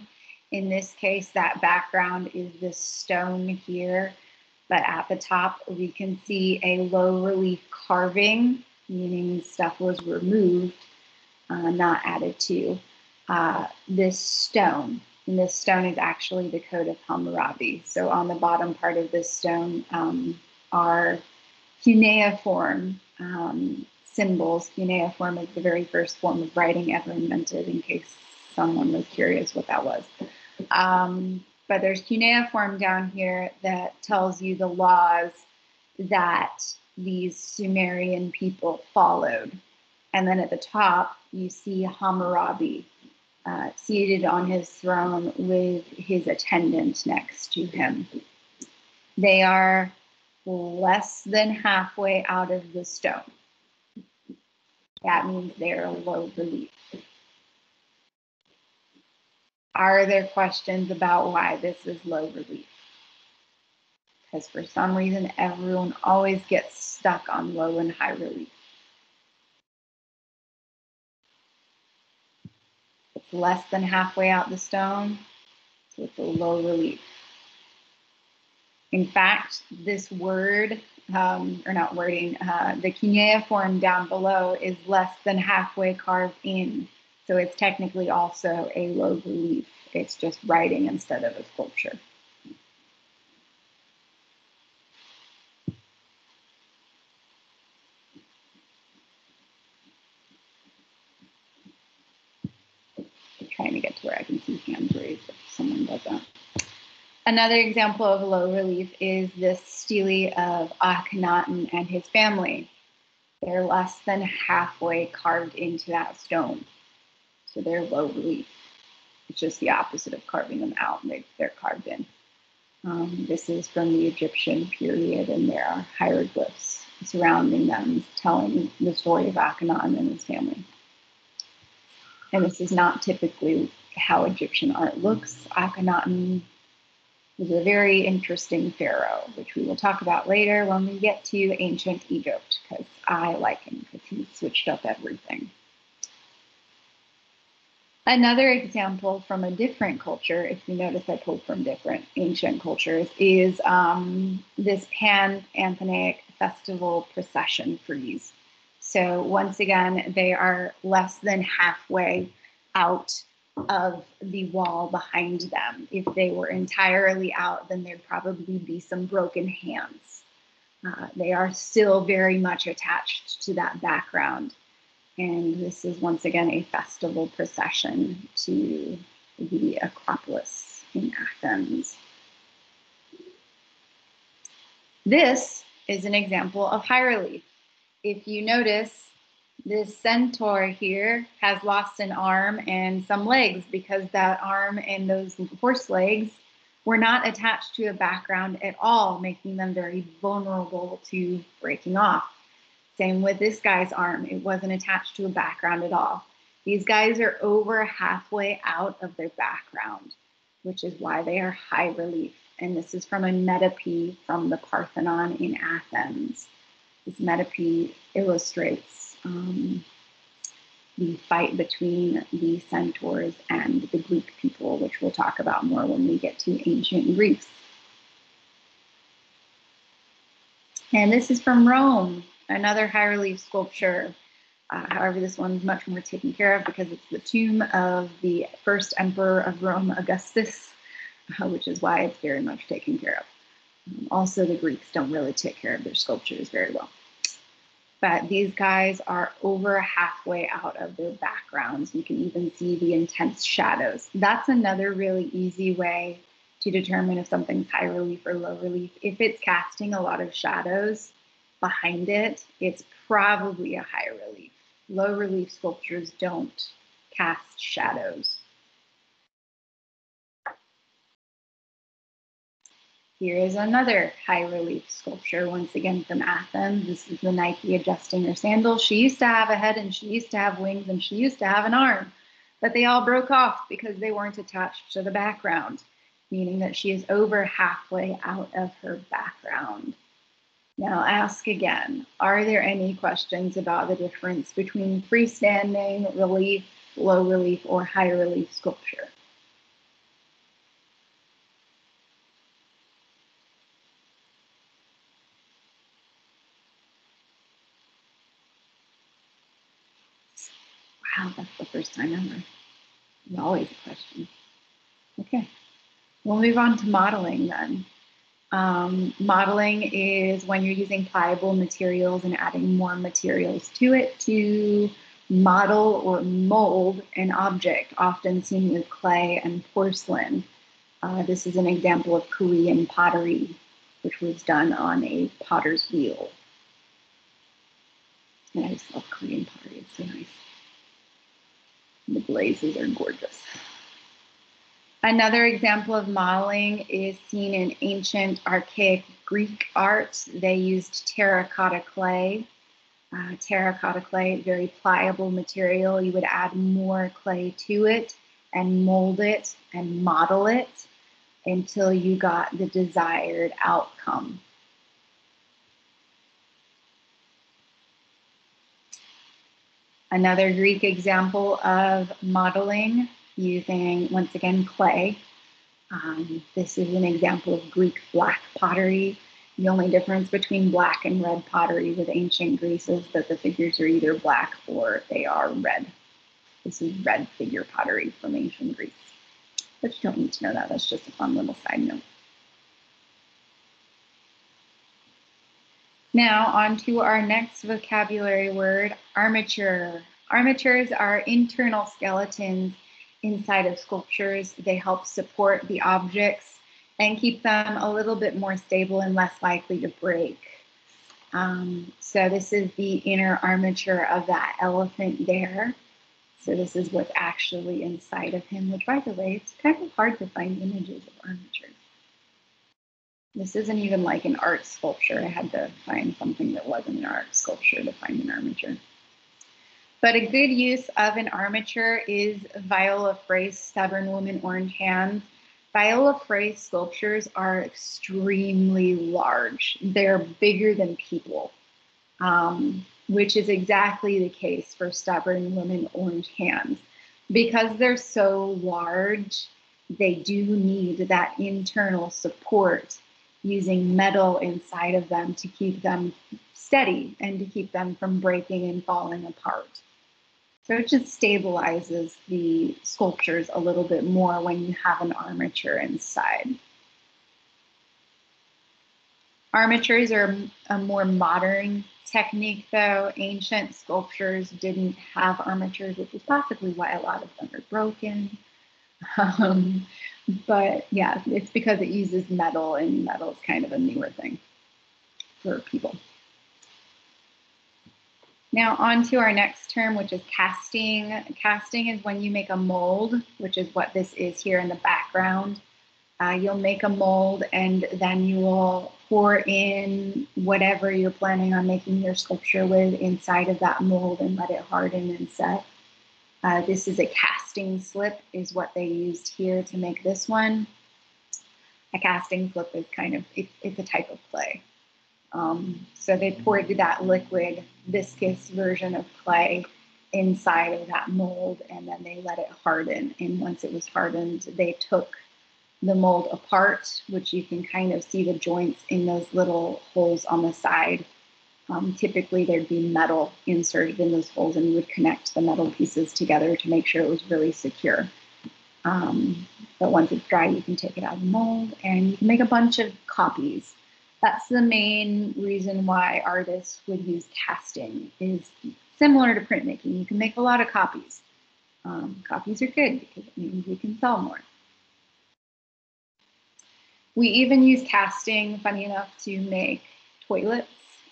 In this case, that background is this stone here, but at the top, we can see a low relief carving, meaning stuff was removed, not added to this stone. And this stone is actually the Code of Hammurabi. So on the bottom part of this stone are cuneiform symbols. Cuneiform is the very first form of writing ever invented, in case someone was curious what that was. But there's cuneiform down here that tells you the laws that these Sumerian people followed. And then at the top, you see Hammurabi seated on his throne with his attendant next to him. They are less than halfway out of the stone. That means they're low relief. Are there questions about why this is low relief? Because for some reason, everyone always gets stuck on low and high relief. It's less than halfway out the stone, so it's a low relief. In fact, this word, or not wording, the cuneiform down below is less than halfway carved in. So it's technically also a low relief. It's just writing instead of a sculpture. I'm trying to get to where I can see hands raised if someone does that. Another example of low relief is this stele of Akhenaten and his family. They're less than halfway carved into that stone. So they're low relief. It's just the opposite of carving them out. They're carved in. This is from the Egyptian period, and there are hieroglyphs surrounding them telling the story of Akhenaten and his family. And this is not typically how Egyptian art looks. Akhenaten was a very interesting pharaoh, which we will talk about later when we get to ancient Egypt, because I like him because he switched up everything. Another example from a different culture, if you notice I pulled from different ancient cultures, is this Pan-Athenaic festival procession frieze. So once again, they are less than halfway out of the wall behind them. If they were entirely out, then there'd probably be some broken hands. They are still very much attached to that background. And this is once again a festival procession to the Acropolis in Athens. This is an example of high relief. If you notice, this centaur here has lost an arm and some legs because that arm and those horse legs were not attached to a background at all, making them very vulnerable to breaking off. Same with this guy's arm. It wasn't attached to a background at all. These guys are over halfway out of their background, which is why they are high relief. And this is from a metope from the Parthenon in Athens. This metope illustrates the fight between the centaurs and the Greek people, which we'll talk about more when we get to ancient Greece. And this is from Rome, another high relief sculpture. However, this one's much more taken care of because it's the tomb of the first emperor of Rome, Augustus, which is why it's very much taken care of. Also, the Greeks don't really take care of their sculptures very well. But these guys are over halfway out of their backgrounds. You can even see the intense shadows. That's another really easy way to determine if something's high relief or low relief. If it's casting a lot of shadows behind it, it's probably a high relief. Low relief sculptures don't cast shadows. Here is another high relief sculpture, once again from Athens. This is the Nike adjusting her sandals. She used to have a head and she used to have wings and she used to have an arm, but they all broke off because they weren't attached to the background, meaning that she is over halfway out of her background. Now I'll ask again, are there any questions about the difference between freestanding, relief, low relief, or high relief sculpture? Wow, that's the first time ever. There's always a question. Okay, we'll move on to modeling then. Modeling is when you're using pliable materials and adding more materials to it to model or mold an object, often seen with clay and porcelain. This is an example of Korean pottery, which was done on a potter's wheel. And I just love Korean pottery, it's so nice. The glazes are gorgeous. Another example of modeling is seen in ancient archaic Greek art. They used terracotta clay. Terracotta clay, very pliable material. You would add more clay to it and mold it and model it until you got the desired outcome. Another Greek example of modeling using, once again, clay. This is an example of Greek black pottery. The only difference between black and red pottery with ancient Greece is that the figures are either black or they are red. This is red figure pottery from ancient Greece. But you don't need to know that, that's just a fun little side note. Now on to our next vocabulary word, armature. Armatures are internal skeletons inside of sculptures. They help support the objects and keep them a little bit more stable and less likely to break. So this is the inner armature of that elephant there. So this is what's actually inside of him, which, by the way, it's kind of hard to find images of armatures. This isn't even like an art sculpture. I had to find something that wasn't an art sculpture to find an armature. But a good use of an armature is Viola Frey's Stubborn Woman, Orange Hands. Viola Frey's sculptures are extremely large. They're bigger than people, which is exactly the case for Stubborn Woman, Orange Hands. Because they're so large, they do need that internal support using metal inside of them to keep them steady and to keep them from breaking and falling apart. So it just stabilizes the sculptures a little bit more when you have an armature inside. Armatures are a more modern technique, though. Ancient sculptures didn't have armatures, which is possibly why a lot of them are broken. But yeah, it's because it uses metal, and metal is kind of a newer thing for people. Now on to our next term, which is casting. Casting is when you make a mold, which is what this is here in the background. You'll make a mold and then you will pour in whatever you're planning on making your sculpture with inside of that mold and let it harden and set. This is a casting slip is what they used here to make this one. A casting slip is kind of, it's a type of clay. So they poured that liquid, viscous version of clay inside of that mold, and then they let it harden. And once it was hardened, they took the mold apart, which you can kind of see the joints in those little holes on the side. Typically, there'd be metal inserted in those holes, and you would connect the metal pieces together to make sure it was really secure. But once it's dry, you can take it out of the mold, and you can make a bunch of copies. That's the main reason why artists would use casting, is similar to printmaking. You can make a lot of copies. Copies are good because it means you can sell more. We even use casting, funny enough, to make toilets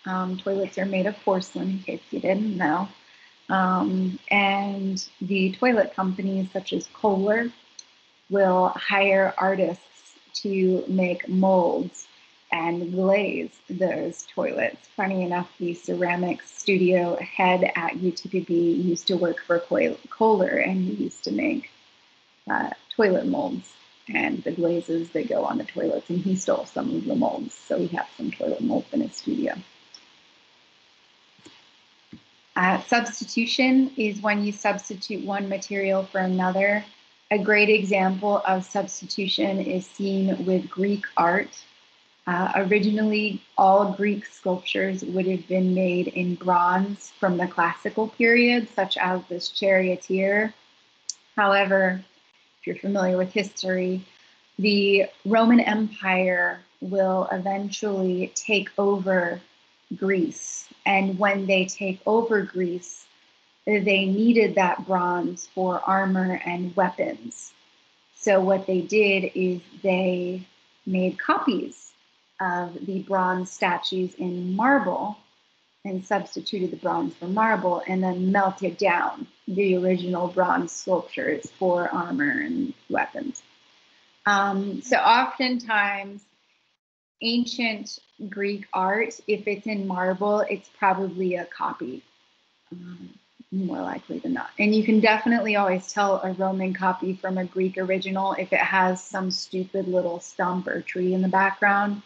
Toilets are made of porcelain, in case you didn't know. And the toilet companies, such as Kohler, will hire artists to make molds and glaze those toilets. Funny enough, the ceramics studio head at UTPB used to work for Kohler, and he used to make toilet molds and the glazes that go on the toilets, and he stole some of the molds, so we have some toilet molds in his studio. Substitution is when you substitute one material for another. A great example of substitution is seen with Greek art. Originally, all Greek sculptures would have been made in bronze from the classical period, such as this charioteer. However, if you're familiar with history, the Roman Empire will eventually take over Greece. And when they take over Greece, they needed that bronze for armor and weapons. So what they did is they made copies of the bronze statues in marble and substituted the bronze for marble and then melted down the original bronze sculptures for armor and weapons. So oftentimes, ancient Greek art, if it's in marble, it's probably a copy, more likely than not. And you can definitely always tell a Roman copy from a Greek original if it has some stupid little stump or tree in the background.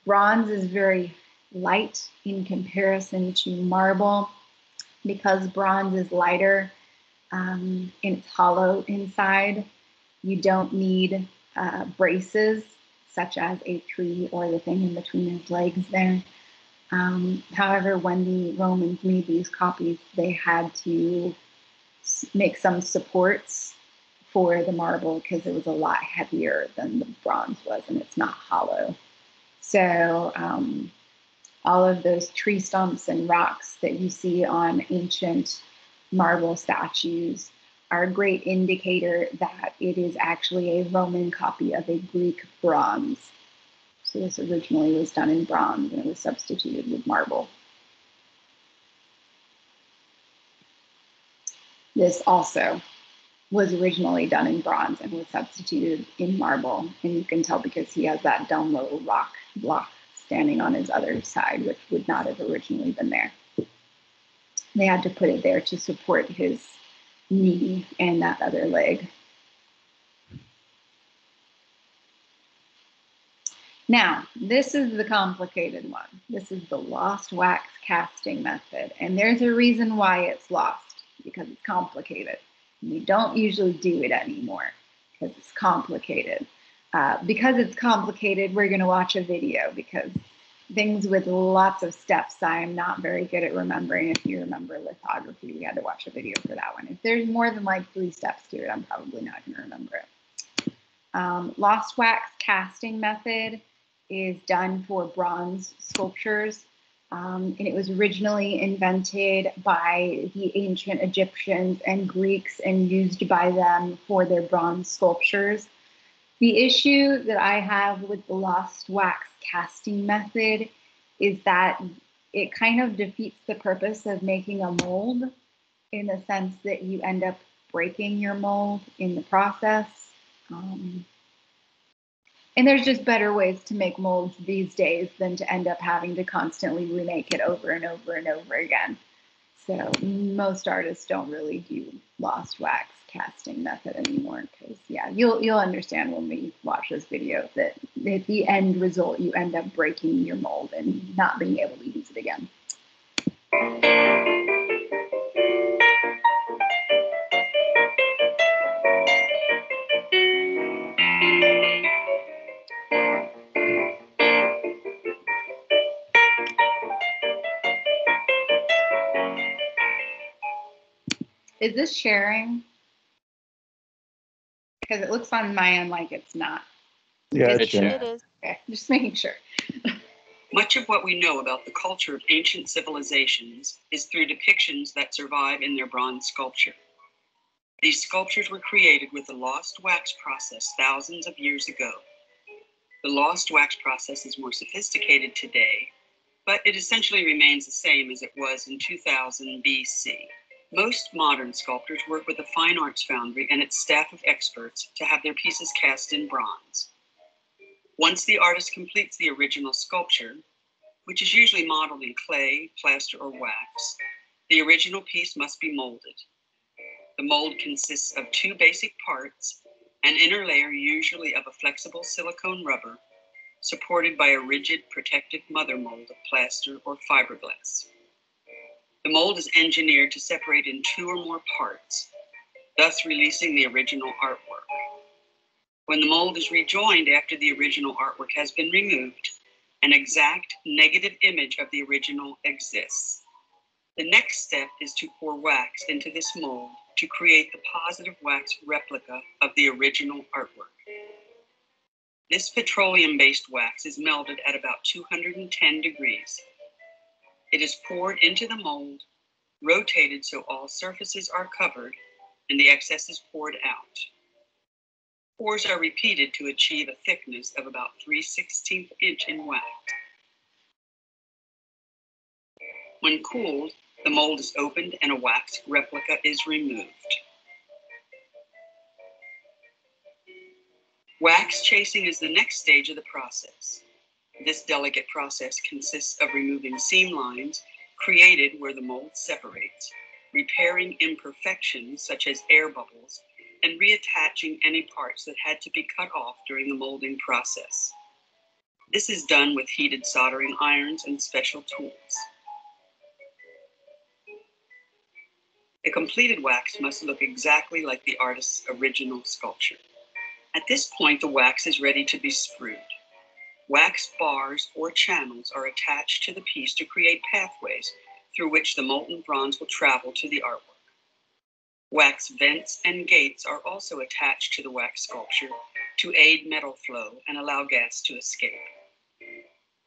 Bronze is very light in comparison to marble. Because bronze is lighter and it's hollow inside, you don't need braces such as a tree or the thing in between his legs there. However, when the Romans made these copies, they had to make some supports for the marble because it was a lot heavier than the bronze was, and it's not hollow. So all of those tree stumps and rocks that you see on ancient marble statues are a great indicator that it is actually a Roman copy of a Greek bronze. So this originally was done in bronze and it was substituted with marble. This also was originally done in bronze and was substituted in marble. And you can tell because he has that dumb little rock block standing on his other side, which would not have originally been there. They had to put it there to support his knee and that other leg. Now, this is the complicated one. This is the lost wax casting method. And there's a reason why it's lost, because it's complicated. We don't usually do it anymore because it's complicated. Because it's complicated, we're going to watch a video because things with lots of steps, I'm not very good at remembering. If you remember lithography, we had to watch a video for that one. If there's more than like 3 steps to it, I'm probably not going to remember it. Lost wax casting method is done for bronze sculptures. And it was originally invented by the ancient Egyptians and Greeks and used by them for their bronze sculptures. The issue that I have with the lost wax casting method is that it kind of defeats the purpose of making a mold in the sense that you end up breaking your mold in the process. And there's just better ways to make molds these days than to end up having to constantly remake it over and over and over again. So most artists don't really do lost wax casting method anymore because, yeah, you'll understand when we watch this video that at the end result, you end up breaking your mold and not being able to use it again. Is this sharing? Because it looks on my end like it's not. Yeah, It's it's sharing. It is. Okay, just making sure. Much of what we know about the culture of ancient civilizations is through depictions that survive in their bronze sculpture. These sculptures were created with the lost wax process thousands of years ago. The lost wax process is more sophisticated today, but it essentially remains the same as it was in 2000 BC. Most modern sculptors work with a fine arts foundry and its staff of experts to have their pieces cast in bronze. Once the artist completes the original sculpture, which is usually modeled in clay, plaster, or wax, the original piece must be molded. The mold consists of two basic parts, an inner layer usually of a flexible silicone rubber, supported by a rigid protective mother mold of plaster or fiberglass. The mold is engineered to separate in two or more parts, thus releasing the original artwork. When the mold is rejoined after the original artwork has been removed, an exact negative image of the original exists. The next step is to pour wax into this mold to create the positive wax replica of the original artwork. This petroleum-based wax is melted at about 210 degrees. It is poured into the mold, rotated so all surfaces are covered, and the excess is poured out. Pours are repeated to achieve a thickness of about 3/16 inch in wax. When cooled, the mold is opened and a wax replica is removed. Wax chasing is the next stage of the process. This delicate process consists of removing seam lines created where the mold separates, repairing imperfections such as air bubbles, and reattaching any parts that had to be cut off during the molding process. This is done with heated soldering irons and special tools. The completed wax must look exactly like the artist's original sculpture. At this point, the wax is ready to be sprued. Wax bars or channels are attached to the piece to create pathways through which the molten bronze will travel to the artwork. Wax vents and gates are also attached to the wax sculpture to aid metal flow and allow gas to escape.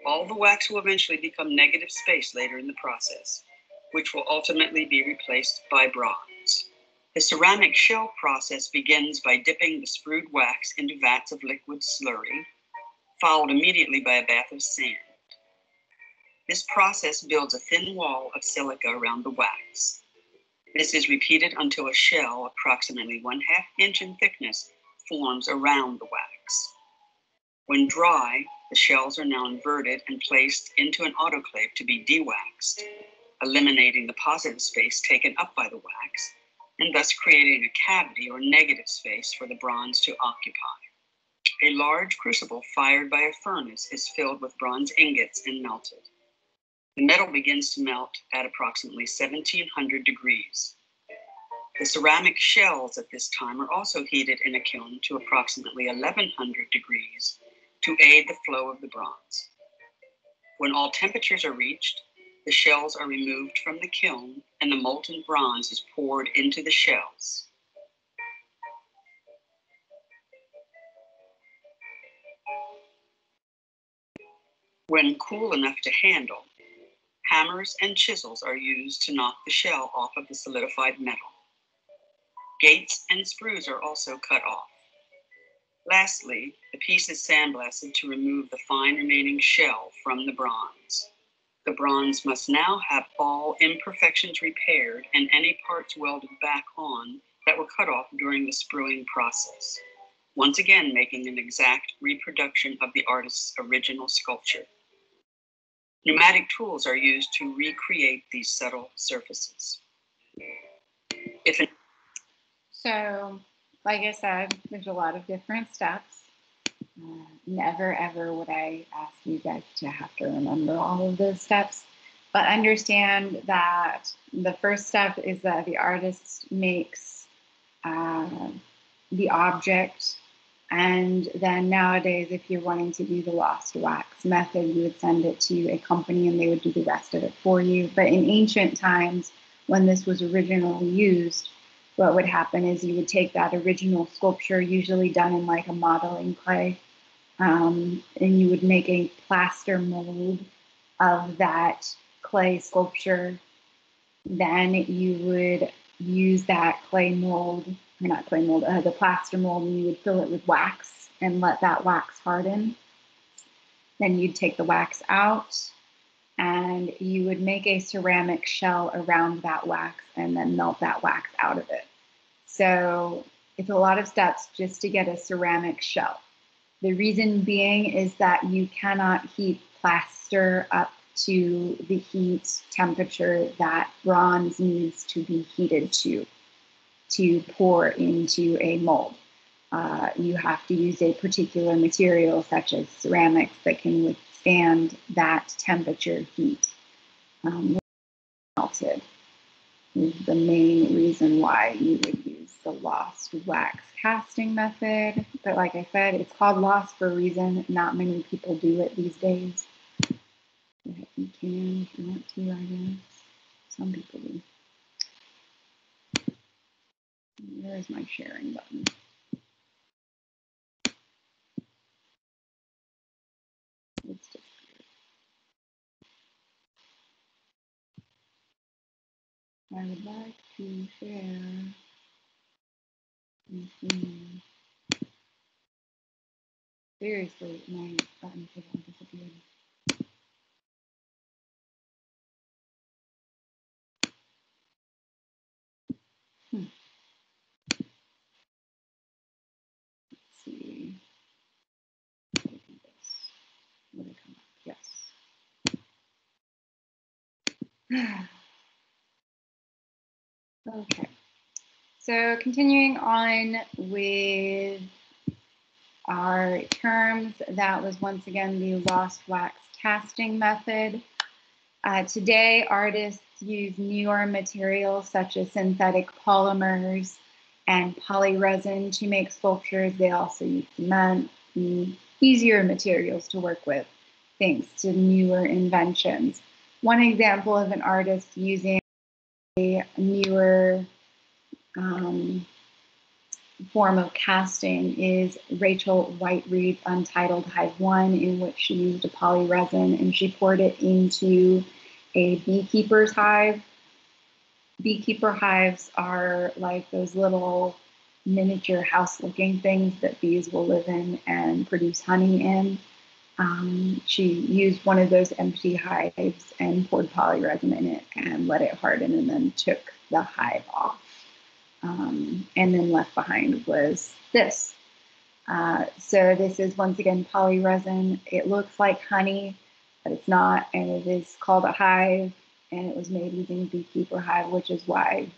All the wax will eventually become negative space later in the process, which will ultimately be replaced by bronze. The ceramic shell process begins by dipping the sprued wax into vats of liquid slurry, followed immediately by a bath of sand. This process builds a thin wall of silica around the wax. This is repeated until a shell approximately 1/2 inch in thickness forms around the wax. When dry, the shells are now inverted and placed into an autoclave to be dewaxed, eliminating the positive space taken up by the wax, and thus creating a cavity or negative space for the bronze to occupy. A large crucible fired by a furnace is filled with bronze ingots and melted. The metal begins to melt at approximately 1700 degrees. The ceramic shells at this time are also heated in a kiln to approximately 1100 degrees to aid the flow of the bronze. When all temperatures are reached, the shells are removed from the kiln and the molten bronze is poured into the shells. When cool enough to handle, hammers and chisels are used to knock the shell off of the solidified metal. Gates and sprues are also cut off. Lastly, the piece is sandblasted to remove the fine remaining shell from the bronze. The bronze must now have all imperfections repaired and any parts welded back on that were cut off during the spruing process, once again making an exact reproduction of the artist's original sculpture. Pneumatic tools are used to recreate these subtle surfaces. So, like I said, there's a lot of different steps. Never ever would I ask you guys to have to remember all of those steps, but understand that the first step is that the artist makes the object, and then nowadays, if you're wanting to do the lost wax method, you would send it to a company and they would do the rest of it for you. But in ancient times, when this was originally used, what would happen is you would take that original sculpture, usually done in like a modeling clay, and you would make a plaster mold of that clay sculpture. Then you would use that clay mold, or not clay mold, the plaster mold, and you would fill it with wax and let that wax harden. Then you'd take the wax out, and you would make a ceramic shell around that wax and then melt that wax out of it. So it's a lot of steps just to get a ceramic shell. The reason being is that you cannot heat plaster up to the heat temperature that bronze needs to be heated to pour into a mold. You have to use a particular material such as ceramics that can withstand that temperature heat. Melted is the main reason why you would use the lost wax casting method. But like I said, it's called lost for a reason. Not many people do it these days. You can if you want to, I guess. Some people do. There's my sharing button. It's just I would like to share. Seriously, my button has all disappeared. Let's see. Will it come up? Yes. Okay. So continuing on with our terms, that was once again the lost wax casting method. Today, artists use newer materials such as synthetic polymers and polyresin to make sculptures. They also use cement and easier materials to work with, thanks to newer inventions. One example of an artist using a newer form of casting is Rachel Whiteread's Untitled Hive 1, in which she used a polyresin and she poured it into a beekeeper's hive. Beekeeper hives are like those little miniature house-looking things that bees will live in and produce honey in. She used one of those empty hives and poured polyresin in it and let it harden and then took the hive off. And then left behind was this. So this is once again polyresin. It looks like honey, but it's not, and it is called a hive, and it was made using beekeeper hive, which is why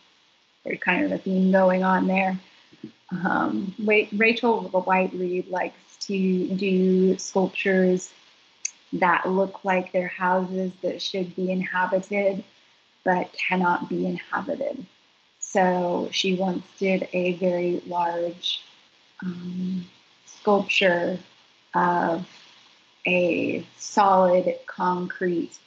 there's kind of a theme going on there. Rachel Whiteread likes to do sculptures that look like they're houses that should be inhabited, but cannot be inhabited. So she once did a very large sculpture of a solid concrete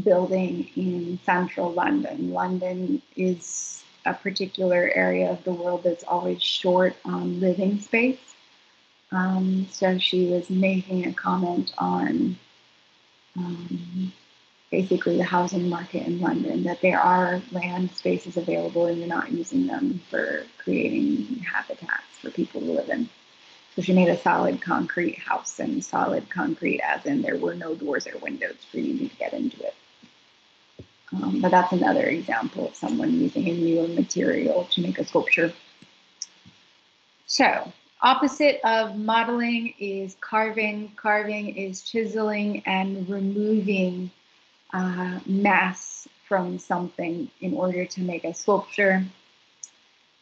building in central London. London is a particular area of the world that's always short on living space. So she was making a comment on basically the housing market in London, that there are land spaces available and you're not using them for creating habitats for people to live in. So she made a solid concrete house, and solid concrete as in there were no doors or windows for you to get into it. But that's another example of someone using a newer material to make a sculpture. So opposite of modeling is carving. Carving is chiseling and removing mass from something in order to make a sculpture.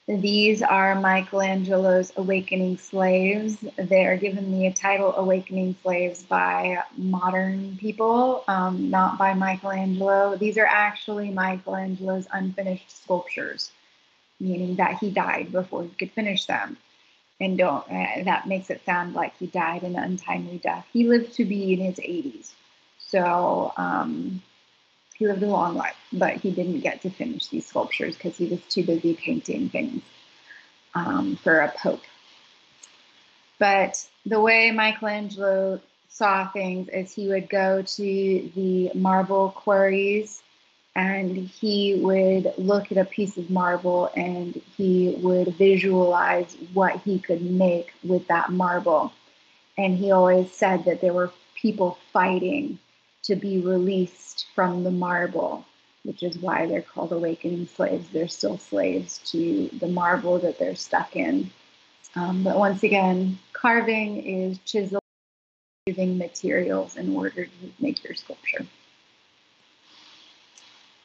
These are Michelangelo's Awakening Slaves. They are given the title Awakening Slaves by modern people, not by Michelangelo. These are actually Michelangelo's unfinished sculptures, meaning that he died before he could finish them. And that makes it sound like he died an untimely death. He lived to be in his 80s. So he lived a long life, but he didn't get to finish these sculptures because he was too busy painting things for a pope. But the way Michelangelo saw things is he would go to the marble quarries and he would look at a piece of marble and he would visualize what he could make with that marble. And he always said that there were people fighting to be released from the marble, which is why they're called awakening slaves. They're still slaves to the marble that they're stuck in. But once again, carving is chiseling materials in order to make your sculpture.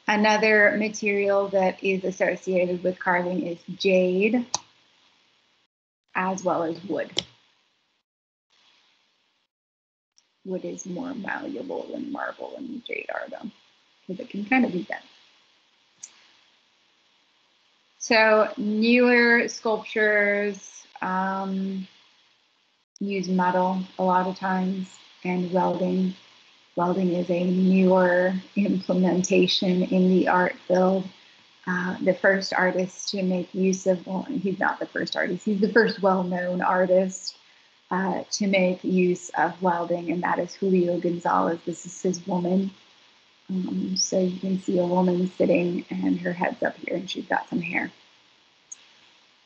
Another material that is associated with carving is jade, as well as wood. Wood is more malleable than marble and jade are, though, because it can kind of be bent. So newer sculptures use metal a lot of times, and welding. Welding is a newer implementation in the art field. The first artist to make use of, well, he's not the first artist, he's the first well-known artist to make use of welding, and that is Julio Gonzalez. This is his woman. So you can see a woman sitting and her head's up here and she's got some hair.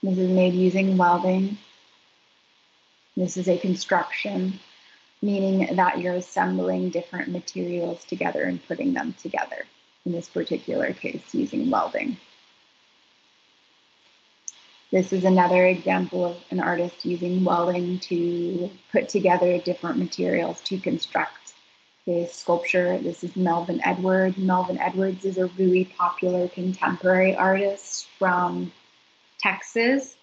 This is made using welding. This is a construction, meaning that you're assembling different materials together and putting them together. In this particular case, using welding. This is another example of an artist using welding to put together different materials to construct his sculpture. This is Melvin Edwards. Melvin Edwards is a really popular contemporary artist from Texas,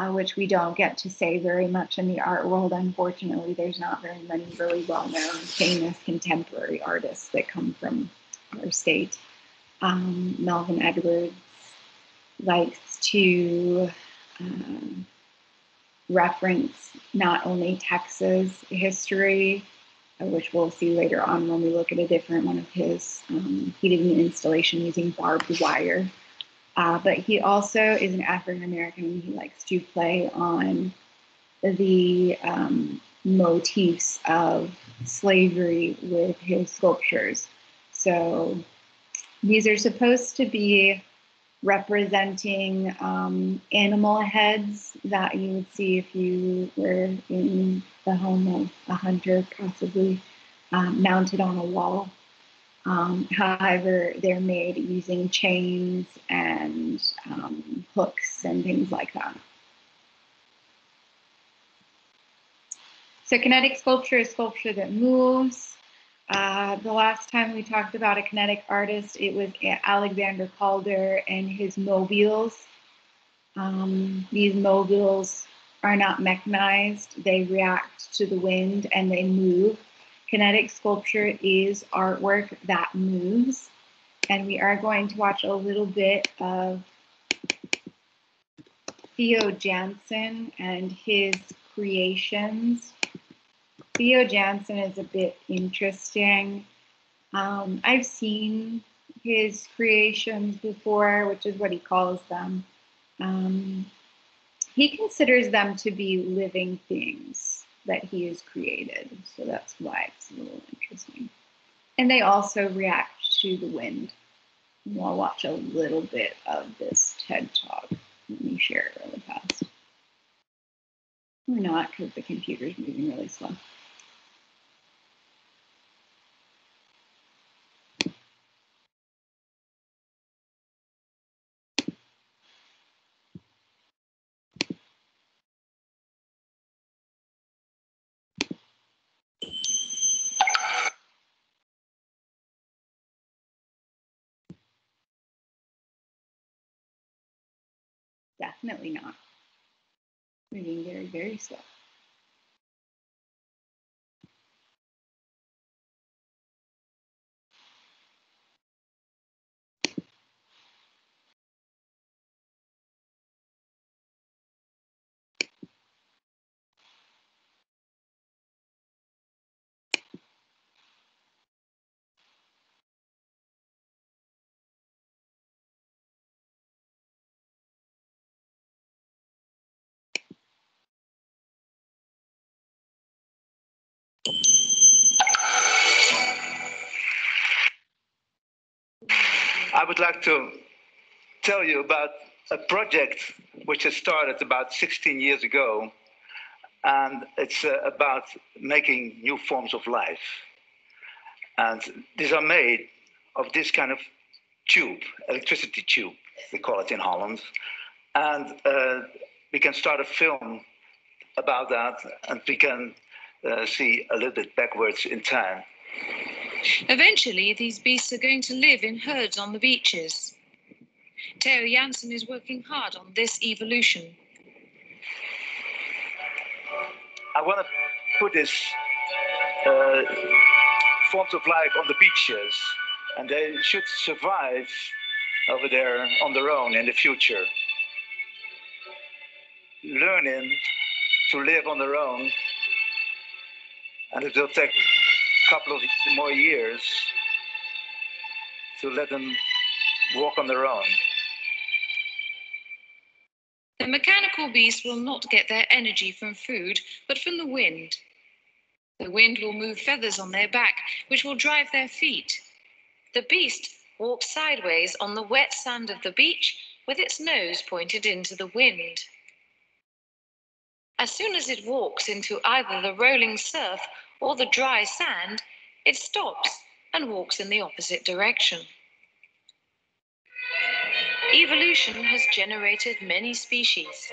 which we don't get to say very much in the art world. Unfortunately, there's not very many really well-known, famous contemporary artists that come from our state. Melvin Edwards likes to reference not only Texas history, which we'll see later on when we look at a different one of his. He did an installation using barbed wire, but he also is an African American, and he likes to play on the motifs of slavery with his sculptures. So these are supposed to be representing animal heads that you would see if you were in the home of a hunter, possibly mounted on a wall. However, they're made using chains and hooks and things like that. So kinetic sculpture is sculpture that moves. The last time we talked about a kinetic artist, it was Alexander Calder and his mobiles. These mobiles are not mechanized. They react to the wind and they move. Kinetic sculpture is artwork that moves. And we are going to watch a little bit of Theo Jansen and his creations. Theo Jansen is a bit interesting. I've seen his creations before, which is what he calls them. He considers them to be living things that he has created, so that's why it's a little interesting. And they also react to the wind. And we'll watch a little bit of this TED Talk. Let me share it really fast. Or not, because the computer's moving really slow. Definitely not. Moving very, very slow. I would like to tell you about a project which has started about 16 years ago, and it's about making new forms of life. And these are made of this kind of tube, electricity tube, we call it in Holland. And we can start a film about that, and we can see a little bit backwards in time. Eventually, these beasts are going to live in herds on the beaches. Theo Jansen is working hard on this evolution. I want to put this forms of life on the beaches, and they should survive over there on their own in the future. Learning to live on their own, and it will take a couple of more years to let them walk on their own. The mechanical beasts will not get their energy from food, but from the wind. The wind will move feathers on their back, which will drive their feet. The beast walks sideways on the wet sand of the beach with its nose pointed into the wind. As soon as it walks into either the rolling surf or the dry sand, it stops and walks in the opposite direction. Evolution has generated many species.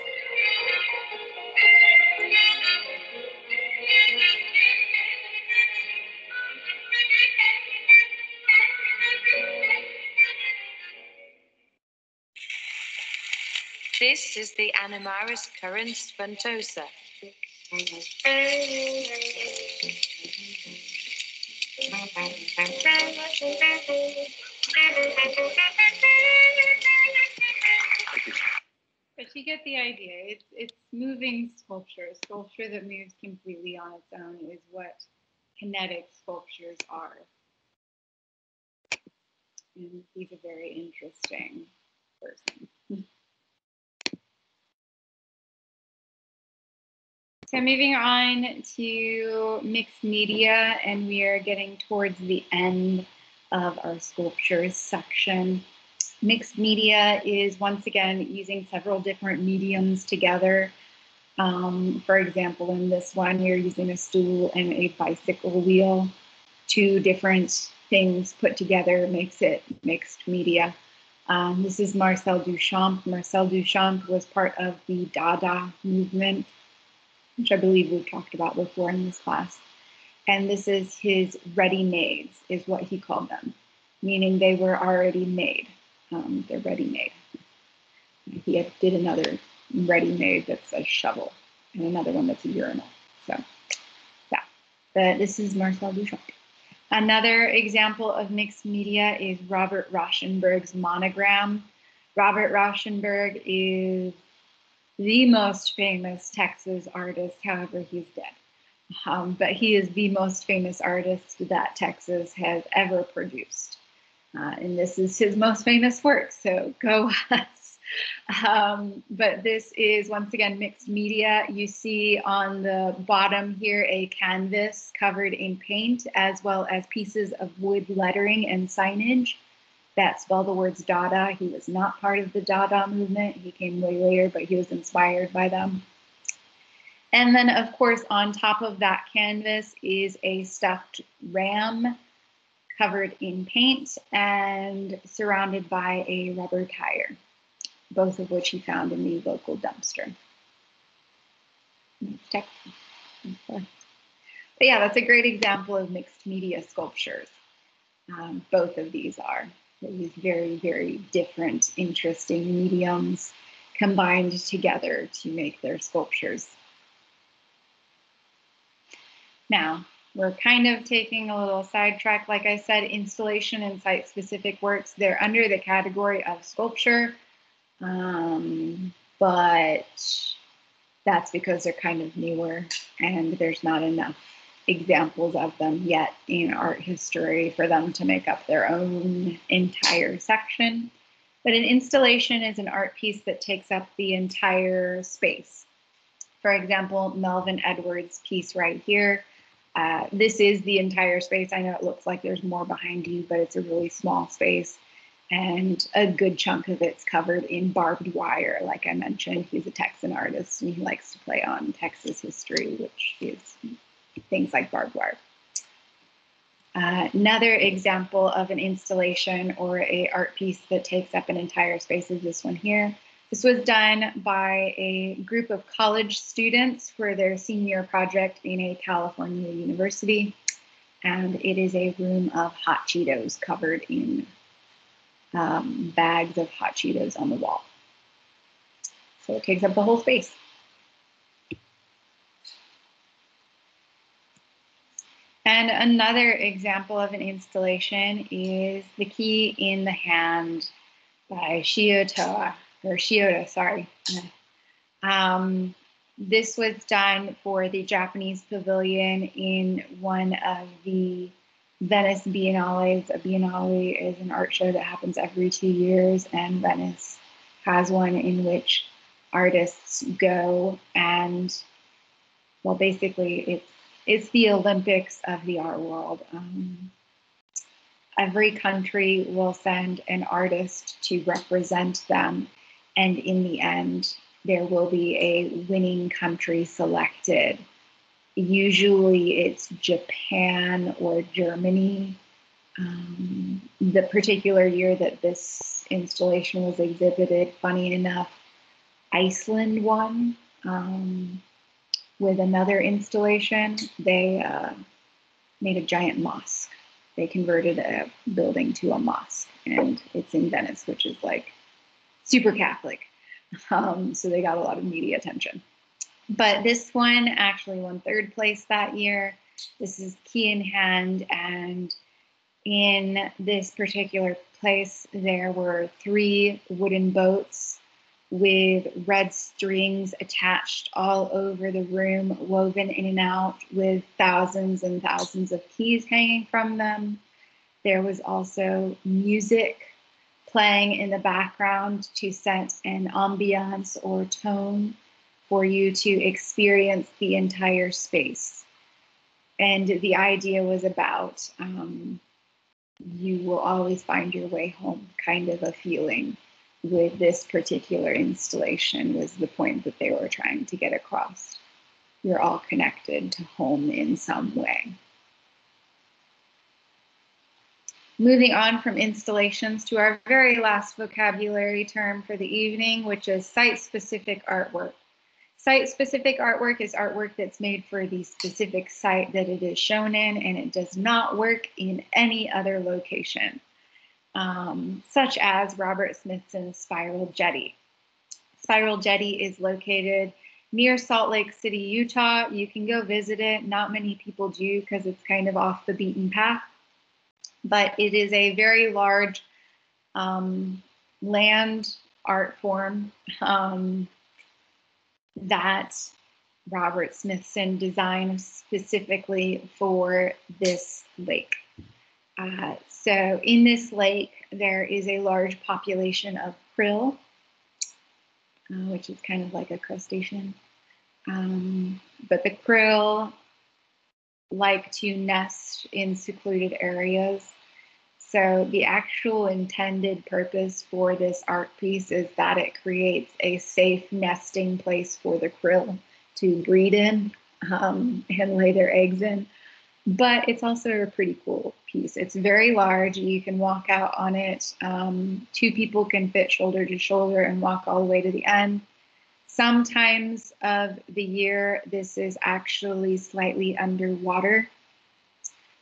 This is the Animaris currens ventosa. But you get the idea. It's moving sculpture. Sculpture that moves completely on its own is what kinetic sculptures are. And he's a very interesting person. So moving on to mixed media, and we are getting towards the end of our sculptures section. Mixed media is once again using several different mediums together. For example, in this one, you're using a stool and a bicycle wheel. Two different things put together makes it mixed media. This is Marcel Duchamp. Marcel Duchamp was part of the Dada movement, which I believe we've talked about before in this class. And this is his ready-mades, is what he called them, meaning they were already made. They're ready-made. He did another ready-made that's a shovel and another one that's a urinal. So, yeah, but this is Marcel Duchamp. Another example of mixed media is Robert Rauschenberg's monogram. Robert Rauschenberg is the most famous Texas artist, however, he's dead. But he is the most famous artist that Texas has ever produced. And this is his most famous work, so go us. But this is, once again, mixed media. You see on the bottom here a canvas covered in paint, as well as pieces of wood lettering and signage that spell the words Dada. He was not part of the Dada movement. He came way later, but he was inspired by them. And then, of course, on top of that canvas is a stuffed ram covered in paint and surrounded by a rubber tire, both of which he found in the local dumpster. But yeah, that's a great example of mixed media sculptures. Both of these are. These very, very different, interesting mediums combined together to make their sculptures. Now, we're kind of taking a little sidetrack. Like I said, installation and site-specific works, they're under the category of sculpture, but that's because they're kind of newer and there's not enough examples of them yet in art history for them to make up their own entire section. But an installation is an art piece that takes up the entire space. For example, Melvin Edwards' piece right here. This is the entire space. I know it looks like there's more behind you, but it's a really small space. And a good chunk of it's covered in barbed wire. Like I mentioned, he's a Texan artist and he likes to play on Texas history, which is things like barbed wire. Another example of an installation or a art piece that takes up an entire space is this one here. This was done by a group of college students for their senior project in a California university. And it is a room of hot Cheetos covered in bags of hot Cheetos on the wall. So it takes up the whole space. And another example of an installation is The Key in the Hand by Shiota, sorry. This was done for the Japanese pavilion in one of the Venice Biennales. A biennale is an art show that happens every 2 years, and Venice has one in which artists go and, well, basically it's the Olympics of the art world. Every country will send an artist to represent them, and in the end, there will be a winning country selected. Usually it's Japan or Germany. The particular year that this installation was exhibited, funny enough, Iceland won with another installation. They made a giant mosque. They converted a building to a mosque, and it's in Venice, which is like super Catholic. So they got a lot of media attention. But this one actually won 3rd place that year. This is Key in Hand, and in this particular place, there were 3 wooden boats with red strings attached all over the room, woven in and out with thousands and thousands of keys hanging from them. There was also music playing in the background to set an ambiance or tone for you to experience the entire space. And the idea was about you will always find your way home kind of a feeling with this particular installation was the point that they were trying to get across. You're all connected to home in some way. Moving on from installations to our very last vocabulary term for the evening, which is site-specific artwork. Site-specific artwork is artwork that's made for the specific site that it is shown in, and it does not work in any other location, such as Robert Smithson's Spiral Jetty. Spiral Jetty is located near Salt Lake City, Utah. You can go visit it. Not many people do because it's kind of off the beaten path. But it is a very large land art form that Robert Smithson designed specifically for this lake. So in this lake, there is a large population of krill, which is kind of like a crustacean. But the krill like to nest in secluded areas. So the actual intended purpose for this art piece is that it creates a safe nesting place for the krill to breed in and lay their eggs in. But it's also a pretty cool piece. It's very large. You can walk out on it. 2 people can fit shoulder to shoulder and walk all the way to the end. Sometimes of the year, this is actually slightly underwater.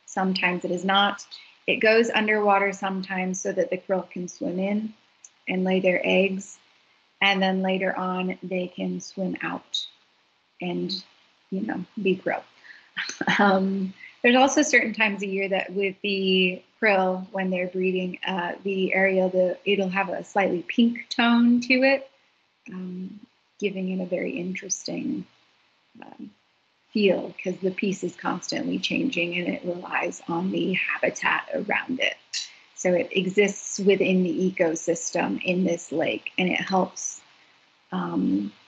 Sometimes it is not. It goes underwater sometimes so that the krill can swim in and lay their eggs. And then later on, they can swim out and, you know, be krill. There's also certain times a year that with the krill, when they're breeding, the area, it'll have a slightly pink tone to it, giving it a very interesting feel because the piece is constantly changing and it relies on the habitat around it. So it exists within the ecosystem in this lake, and it helps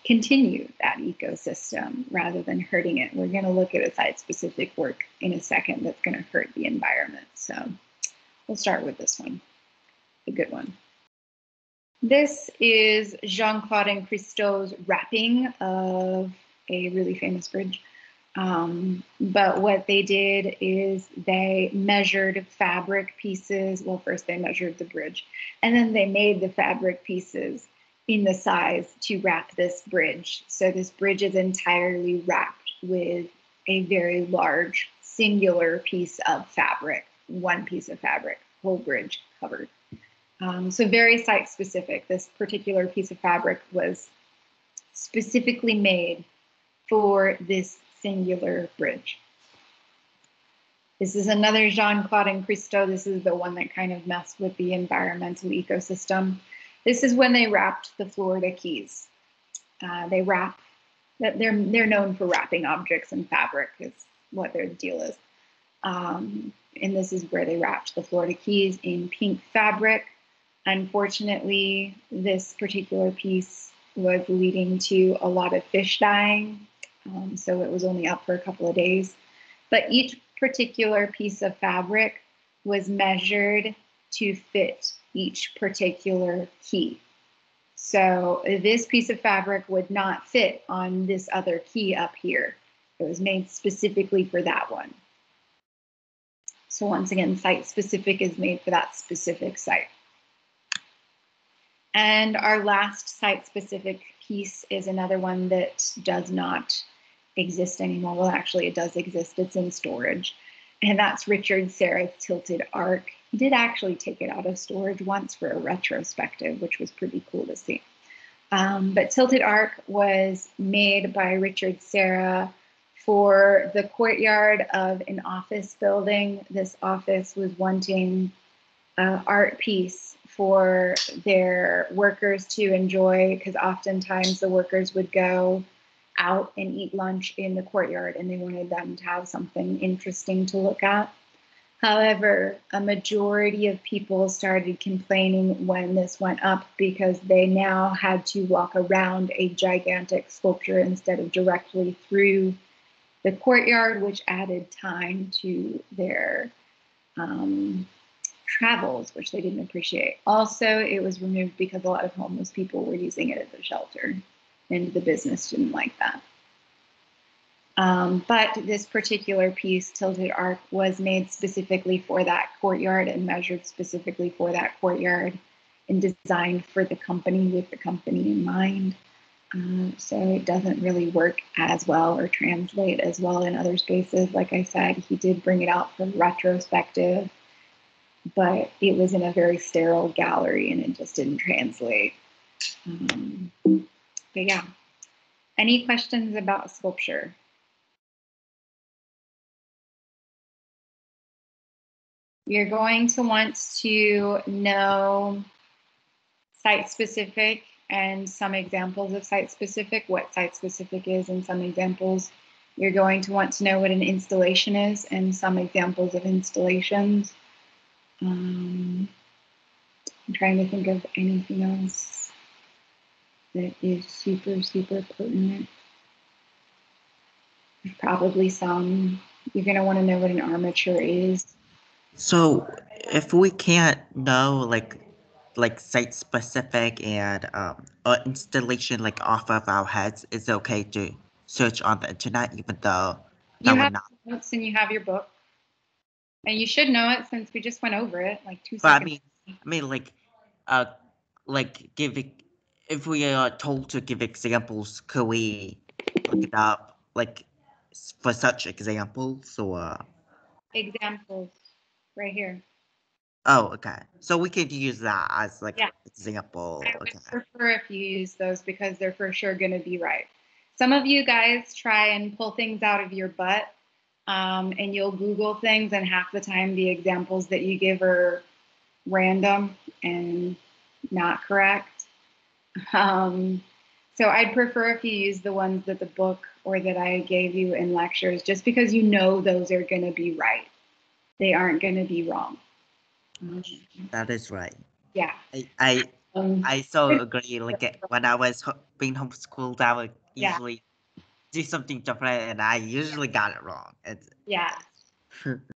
continue that ecosystem rather than hurting it. We're going to look at a site-specific work in a second that's going to hurt the environment. So we'll start with this one, the good one. This is Jean-Claude and Christot's wrapping of a really famous bridge. But what they did is they measured fabric pieces. Well, first they measured the bridge, and then they made the fabric pieces in the size to wrap this bridge. So this bridge is entirely wrapped with a very large singular piece of fabric, one piece of fabric, whole bridge covered. So very site specific. This particular piece of fabric was specifically made for this singular bridge. This is another Jean-Claude and Christo. This is the one that kind of messed with the environmental ecosystem. This is when they wrapped the Florida Keys. They're known for wrapping objects in fabric is what their deal is. And this is where they wrapped the Florida Keys in pink fabric. Unfortunately, this particular piece was leading to a lot of fish dying. So it was only up for a couple of days. But each particular piece of fabric was measured to fit each particular key. So this piece of fabric would not fit on this other key up here. It was made specifically for that one. So once again, site specific is made for that specific site. And our last site specific piece is another one that does not exist anymore. Well, actually it does exist, it's in storage. And that's Richard Serra's Tilted Arc. He did actually take it out of storage once for a retrospective, which was pretty cool to see. But Tilted Arc was made by Richard Serra for the courtyard of an office building. This office was wanting an art piece for their workers to enjoy, because oftentimes the workers would go out and eat lunch in the courtyard and they wanted them to have something interesting to look at. However, a majority of people started complaining when this went up because they now had to walk around a gigantic sculpture instead of directly through the courtyard, which added time to their travels, which they didn't appreciate. Also, it was removed because a lot of homeless people were using it as a shelter, and the business didn't like that. But this particular piece, Tilted Arc, was made specifically for that courtyard and measured specifically for that courtyard and designed for the company with the company in mind. So it doesn't really work as well or translate as well in other spaces. Like I said, he did bring it out for retrospective, but it was in a very sterile gallery and it just didn't translate. But yeah, any questions about sculpture? You're going to want to know site-specific and some examples of site-specific, what site-specific is and some examples. You're going to want to know what an installation is and some examples of installations. I'm trying to think of anything else that is super, super pertinent. There's probably some. You're going to want to know what an armature is. So if we can't know like site specific and installation like off of our heads, it's okay to search on the internet, even though You that would have not. notes and you have your book. And you should know it since we just went over it like 2 But seconds. I mean, like if we are told to give examples, could we look it up like for such examples or? Examples right here. Oh, okay. So we could use that as like Yeah. example. I would Okay. prefer if you use those because they're for sure going to be right. Some of you guys try and pull things out of your butt and you'll Google things, and half the time the examples that you give are random and not correct. So I'd prefer if you use the ones that the book or that I gave you in lectures, just because you know those are going to be right. They aren't going to be wrong. That is right. Yeah. I so agree. Like when I was being homeschooled, I would usually do something different, and I usually got it wrong. Yeah.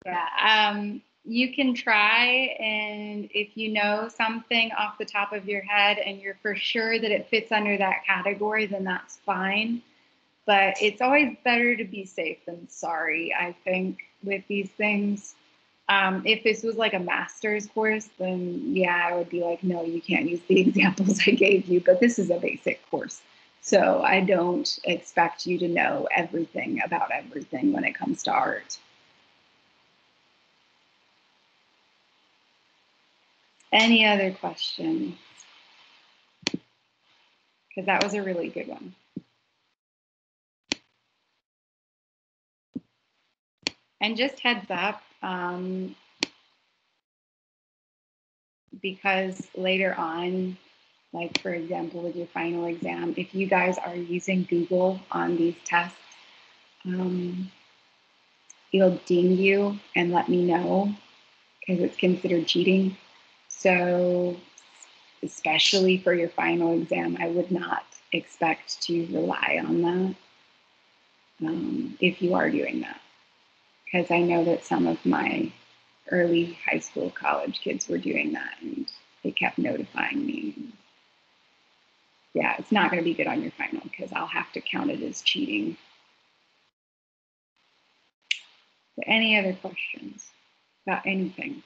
Yeah. You can try, and if you know something off the top of your head and you're for sure that it fits under that category, then that's fine. But it's always better to be safe than sorry, I think, with these things. If this was like a master's course, then yeah, I would be like, no, you can't use the examples I gave you, but this is a basic course. So I don't expect you to know everything about everything when it comes to art. Any other questions? Because that was a really good one. And just heads up, because later on, like for example, with your final exam, if you guys are using Google on these tests, it'll ding you and let me know because it's considered cheating. So especially for your final exam, I would not expect to rely on that if you are doing that. Because I know that some of my early high school, college kids were doing that and they kept notifying me. Yeah, it's not going to be good on your final because I'll have to count it as cheating. But any other questions about anything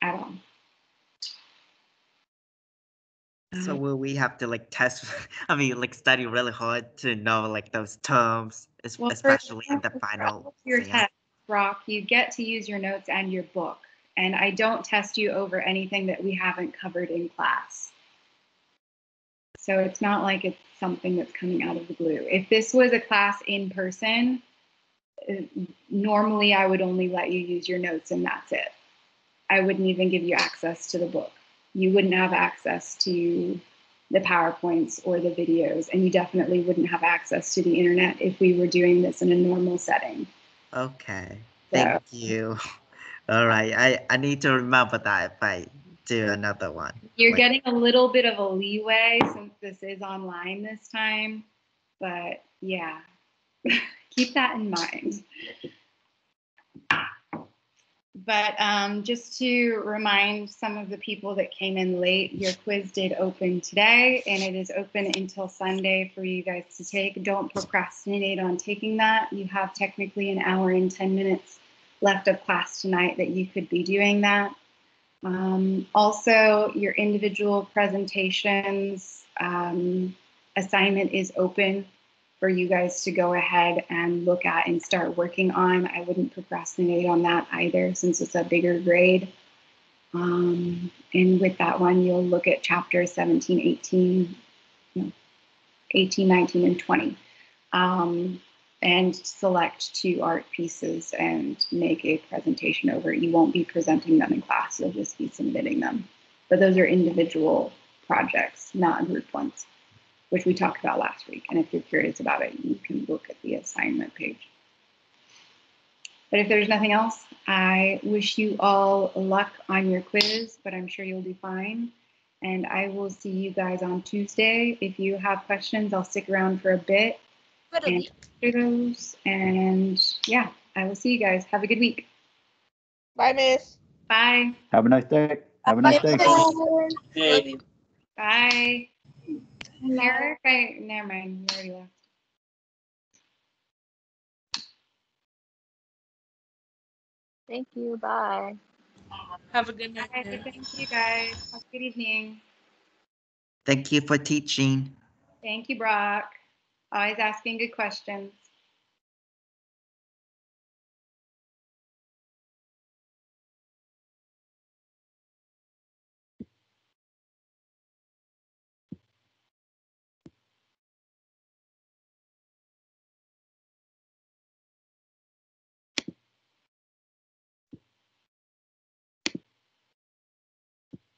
at all? So will we have to like test, I mean, like study really hard to know like those terms, Well, especially in the final your exam? test, Brock, you get to use your notes and your book. And I don't test you over anything that we haven't covered in class. So it's not like it's something that's coming out of the blue. If this was a class in person, normally I would only let you use your notes and that's it. I wouldn't even give you access to the book. You wouldn't have access to the PowerPoints or the videos, and you definitely wouldn't have access to the internet if we were doing this in a normal setting. Okay, thank you. All right, I need to remember that if I do another one. You're getting a little bit of a leeway since this is online this time, but yeah, keep that in mind. But just to remind some of the people that came in late, your quiz did open today, and it is open until Sunday for you guys to take. Don't procrastinate on taking that. You have technically an hour and 10 minutes left of class tonight that you could be doing that. Also, your individual presentations assignment is open for you guys to go ahead and look at and start working on. I wouldn't procrastinate on that either since it's a bigger grade. And with that one, you'll look at chapters 17, 18, 18, 19, and 20. And select 2 art pieces and make a presentation over it. You won't be presenting them in class, you'll just be submitting them. But those are individual projects, not group ones, which we talked about last week. And if you're curious about it, you can look at the assignment page. But if there's nothing else, I wish you all luck on your quiz, but I'm sure you'll do fine. And I will see you guys on Tuesday. If you have questions, I'll stick around for a bit and answer those. And yeah, I will see you guys. Have a good week. Bye, Miss. Bye. Have a nice day. Have a nice day. Hey. Bye. Eric, never mind. You already left. Thank you. Bye. Have a good night. Bye. Thank you, guys. Have a good evening. Thank you for teaching. Thank you, Brock. Always asking good questions.